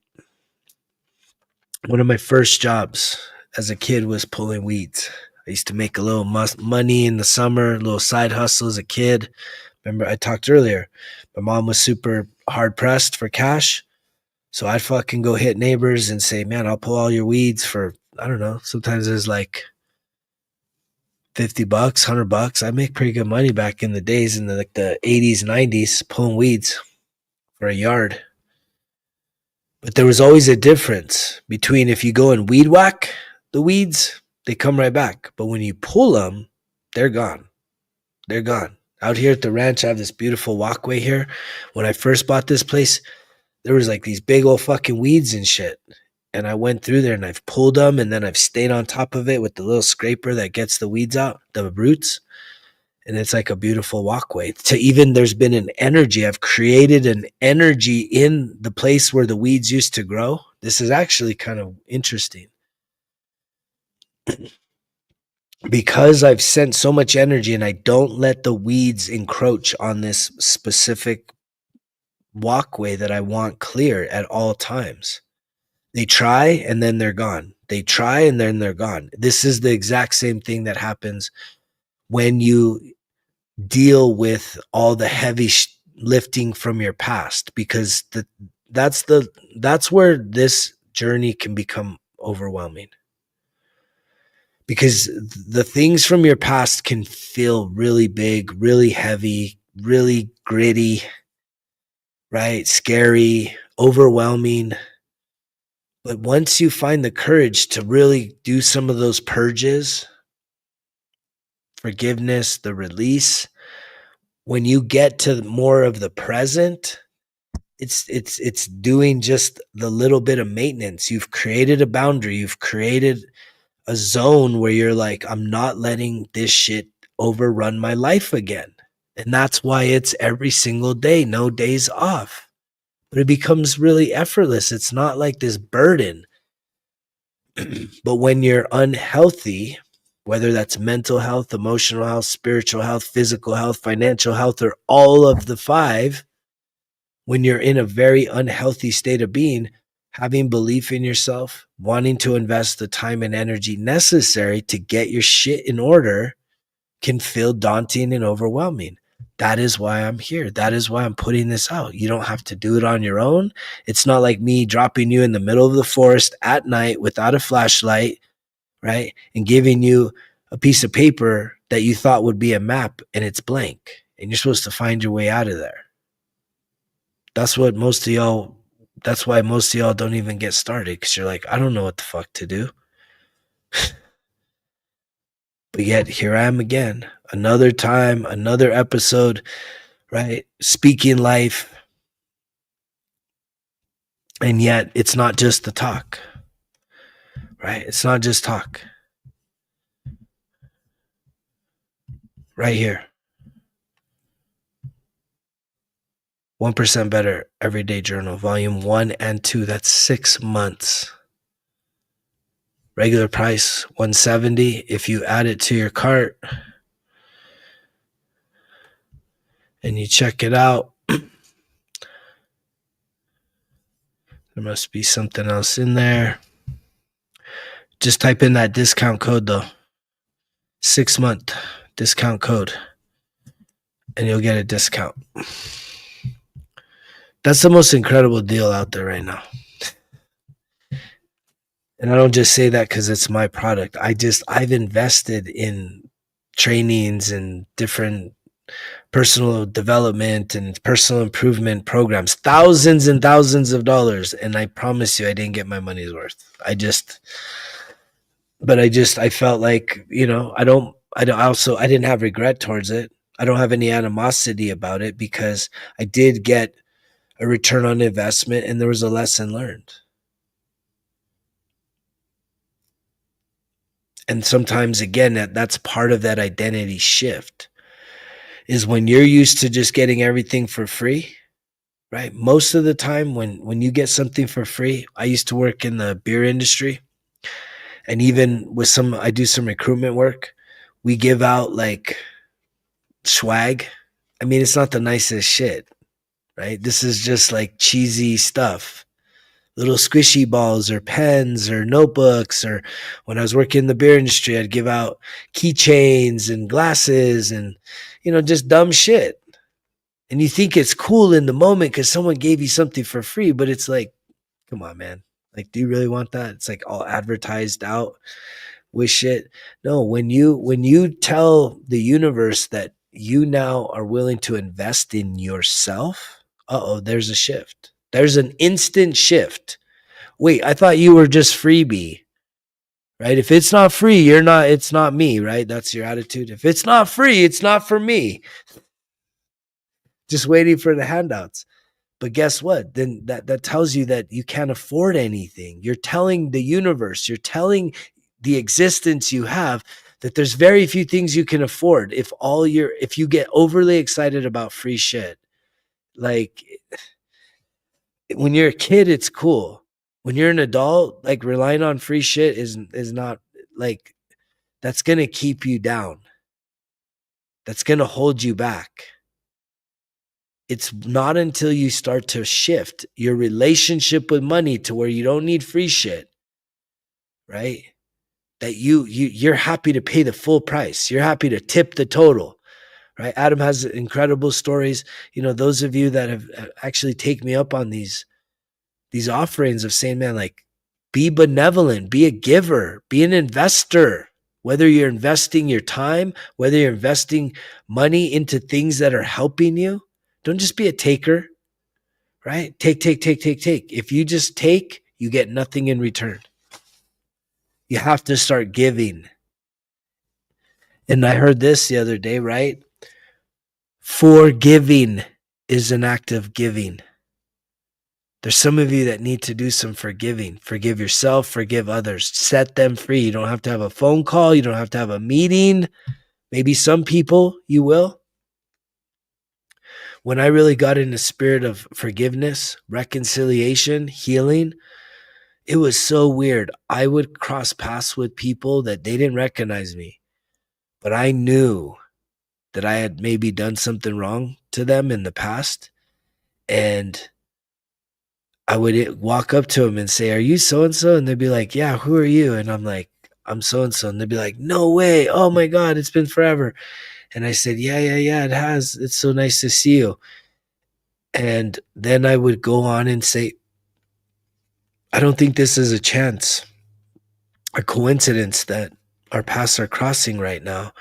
One of my first jobs as a kid was pulling weeds. I used to make a little money in the summer, a little side hustle as a kid. Remember, I talked earlier, my mom was super hard pressed for cash. So I'd fucking go hit neighbors and say, man, I'll pull all your weeds for, I don't know, sometimes it's like $50, $100. I make pretty good money back in the days in the 80s, 90s, pulling weeds for a yard. But there was always a difference between if you go and weed whack the weeds, they come right back. But when you pull them, they're gone. They're gone. Out here at the ranch, I have this beautiful walkway here. When I first bought this place, there was like these big old fucking weeds and shit. And I went through there and I've pulled them, and then I've stayed on top of it with the little scraper that gets the weeds out, the roots. And it's like a beautiful walkway. To even there's been an energy. I've created an energy in the place where the weeds used to grow. This is actually kind of interesting. Because I've sent so much energy and I don't let the weeds encroach on this specific walkway that I want clear at all times. They try and then they're gone. They try and then they're gone. This is the exact same thing that happens when you deal with all the heavy lifting from your past, because that's where this journey can become overwhelming. Because the things from your past can feel really big, really heavy, really gritty, right? Scary, overwhelming. But once you find the courage to really do some of those purges, forgiveness, the release, when you get to more of the present, it's doing just the little bit of maintenance. You've created a boundary. You've created a zone where you're like, I'm not letting this shit overrun my life again. And that's why it's every single day, no days off. But it becomes really effortless. It's not like this burden. But when you're unhealthy, whether that's mental health, emotional health, spiritual health, physical health, financial health, or all of the five, when you're in a very unhealthy state of being, having belief in yourself, wanting to invest the time and energy necessary to get your shit in order can feel daunting and overwhelming. That is why I'm here. That is why I'm putting this out. You don't have to do it on your own. It's not like me dropping you in the middle of the forest at night without a flashlight, right? And giving you a piece of paper that you thought would be a map and it's blank. And you're supposed to find your way out of there. That's what most of y'all, that's why most of y'all don't even get started, because you're like, I don't know what the fuck to do. But yet here I am again, another time, another episode, right? Speaking life. And yet it's not just the talk, right? It's not just talk. Right here. 1% Better Everyday Journal, Volume 1 and 2. That's 6 months. Regular price, $170. If you add it to your cart and you check it out, there must be something else in there. Just type in that discount code, though. 6-month discount code, and you'll get a discount. That's the most incredible deal out there right now. And I don't just say that because it's my product. I've invested in trainings and different personal development and personal improvement programs, thousands and thousands of dollars. And I promise you, I didn't get my money's worth. I felt like, I didn't have regret towards it. I don't have any animosity about it because I did get a return on investment and there was a lesson learned. And sometimes, again, that's part of that identity shift, is when you're used to just getting everything for free, right? Most of the time when you get something for free, I used to work in the beer industry, and even with I do some recruitment work, we give out like swag. I mean, it's not the nicest shit, right? This is just like cheesy stuff. Little squishy balls or pens or notebooks, or when I was working in the beer industry, I'd give out keychains and glasses and, just dumb shit. And you think it's cool in the moment because someone gave you something for free, but it's like, come on, man. Like, do you really want that? It's like all advertised out with shit. No, when you tell the universe that you now are willing to invest in yourself, there's a shift. There's an instant shift. Wait, I thought you were just freebie, right? If it's not free, it's not me, right? That's your attitude. If it's not free, it's not for me. Just waiting for the handouts. But guess what? Then that tells you that you can't afford anything. You're telling the universe, you're telling the existence you have that there's very few things you can afford if you get overly excited about free shit. Like, when you're a kid, it's cool. When you're an adult, like, relying on free shit is not, like, that's going to keep you down. That's going to hold you back. It's not until you start to shift your relationship with money to where you don't need free shit, right? That you're happy to pay the full price. You're happy to tip the total, right? Adam has incredible stories. Those of you that have actually taken me up on these offerings of saying, man, like, be benevolent, be a giver, be an investor. Whether you're investing your time, whether you're investing money into things that are helping you, don't just be a taker, right? Take. If you just take, you get nothing in return. You have to start giving. And I heard this the other day, right? Forgiving is an act of giving. There's some of you that need to do some forgiving. Forgive yourself, forgive others, set them free. You don't have to have a phone call. You don't have to have a meeting. Maybe some people you will. When I really got in the spirit of forgiveness, reconciliation, healing, it was so weird. I would cross paths with people that they didn't recognize me, but I knew that I had maybe done something wrong to them in the past. And I would walk up to them and say, "Are you so and so?" And they'd be like, "Yeah, who are you?" And I'm like, "I'm so and so." And they'd be like, "No way. Oh my God, it's been forever." And I said, "Yeah, yeah, yeah, it has. It's so nice to see you." And then I would go on and say, "I don't think this is a chance, a coincidence that our paths are crossing right now.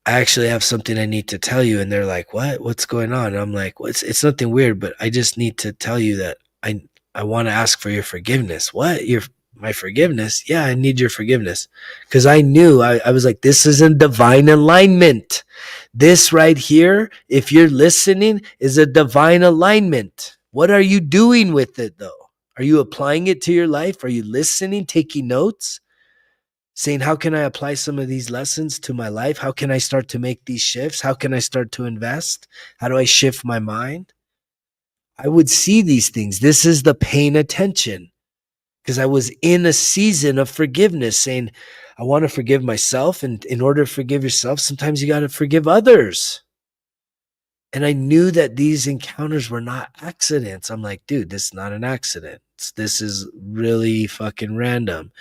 I actually have something I need to tell you." And they're like, "What? What's going on?" And I'm like, "Well, it's nothing weird, but I just need to tell you that I want to ask for your forgiveness." "What? My forgiveness?" "Yeah, I need your forgiveness." Because I knew I was like, this is in divine alignment. This right here, if you're listening, is a divine alignment. What are you doing with it though? Are you applying it to your life? Are you listening, taking notes? Saying, how can I apply some of these lessons to my life? How can I start to make these shifts? How can I start to invest? How do I shift my mind? I would see these things. This is the paying attention, because I was in a season of forgiveness, saying, I want to forgive myself. And in order to forgive yourself, sometimes you got to forgive others. And I knew that these encounters were not accidents. I'm like, dude, this is not an accident. This is really fucking random.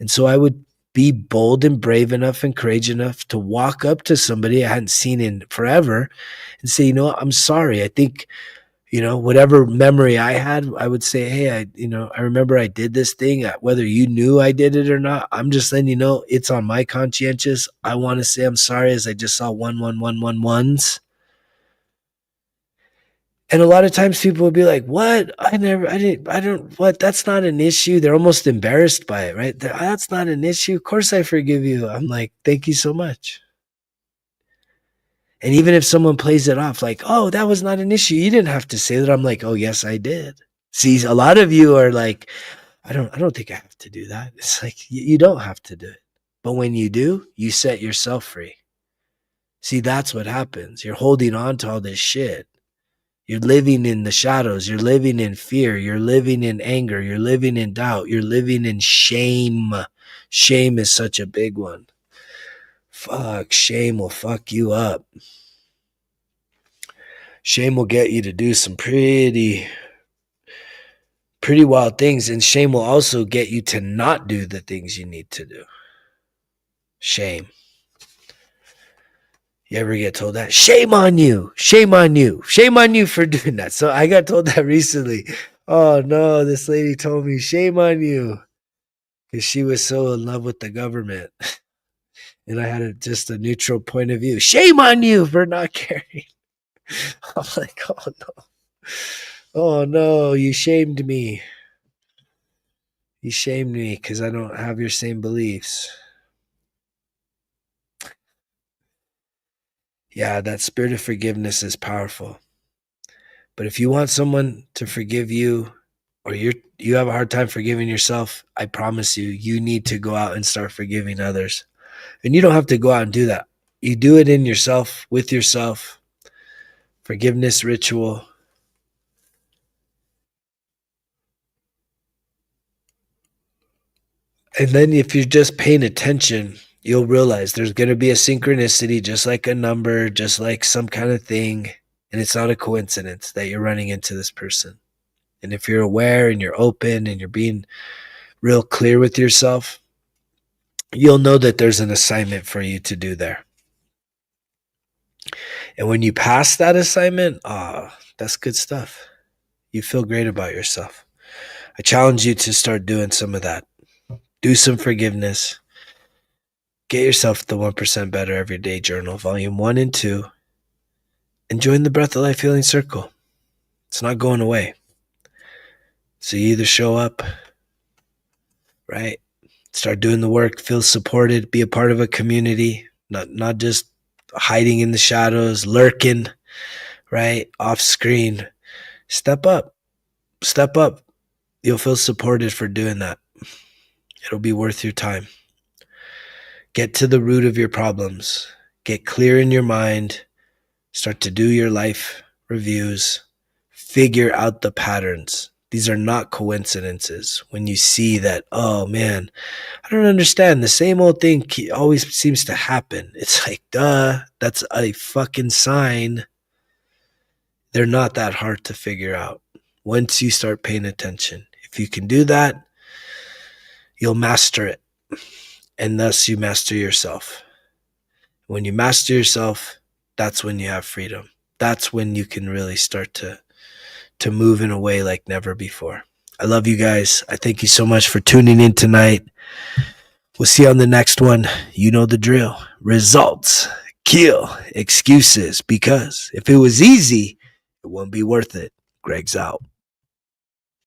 And so I would be bold and brave enough and courageous enough to walk up to somebody I hadn't seen in forever and say, I'm sorry. I think, whatever memory I had, I would say, hey, I remember I did this thing, whether you knew I did it or not. I'm just letting you know it's on my conscientious. I want to say I'm sorry, as I just saw 11111s. And a lot of times people would be like, what? What? That's not an issue. They're almost embarrassed by it, right? That's not an issue. Of course I forgive you. I'm like, thank you so much. And even if someone plays it off like, oh, that was not an issue, you didn't have to say that. I'm like, oh, yes, I did. See, a lot of you are like, I don't think I have to do that. It's like, you don't have to do it. But when you do, you set yourself free. See, that's what happens. You're holding on to all this shit. You're living in the shadows. You're living in fear. You're living in anger. You're living in doubt. You're living in shame. Shame is such a big one. Fuck, shame will fuck you up. Shame will get you to do some pretty wild things. And shame will also get you to not do the things you need to do. Shame. You ever get told that? Shame on you. Shame on you. Shame on you for doing that. So I got told that recently. Oh no, this lady told me, shame on you. Because she was so in love with the government. And I had just a neutral point of view. Shame on you for not caring. I'm like, oh no. Oh no, you shamed me. You shamed me because I don't have your same beliefs. Yeah, that spirit of forgiveness is powerful. But if you want someone to forgive you, or you have a hard time forgiving yourself, I promise you need to go out and start forgiving others. And you don't have to go out and do that. You do it in yourself, with yourself. Forgiveness ritual. And then if you're just paying attention, you'll realize there's going to be a synchronicity, just like a number, just like some kind of thing. And it's not a coincidence that you're running into this person. And if you're aware and you're open and you're being real clear with yourself, you'll know that there's an assignment for you to do there. And when you pass that assignment, that's good stuff. You feel great about yourself. I challenge you to start doing some of that. Do some forgiveness. Get yourself the 1% Better Every Day Journal, Volume 1 and 2, and join the Breath of Life Healing Circle. It's not going away. So you either show up, right? Start doing the work, feel supported, be a part of a community, not just hiding in the shadows, lurking, right? Off screen. Step up. Step up. You'll feel supported for doing that. It'll be worth your time. Get to the root of your problems. Get clear in your mind. Start to do your life reviews. Figure out the patterns. These are not coincidences. When you see that, oh man, I don't understand. The same old thing always seems to happen. It's like, duh, that's a fucking sign. They're not that hard to figure out. once you start paying attention. If you can do that, you'll master it. And thus you master yourself. When you master yourself, that's when you have freedom. That's when you can really start to move in a way like never before. I love you guys. I thank you so much for tuning in tonight. We'll see you on the next one. You know the drill. Results kill excuses, because if it was easy, it wouldn't be worth it. Greg's out.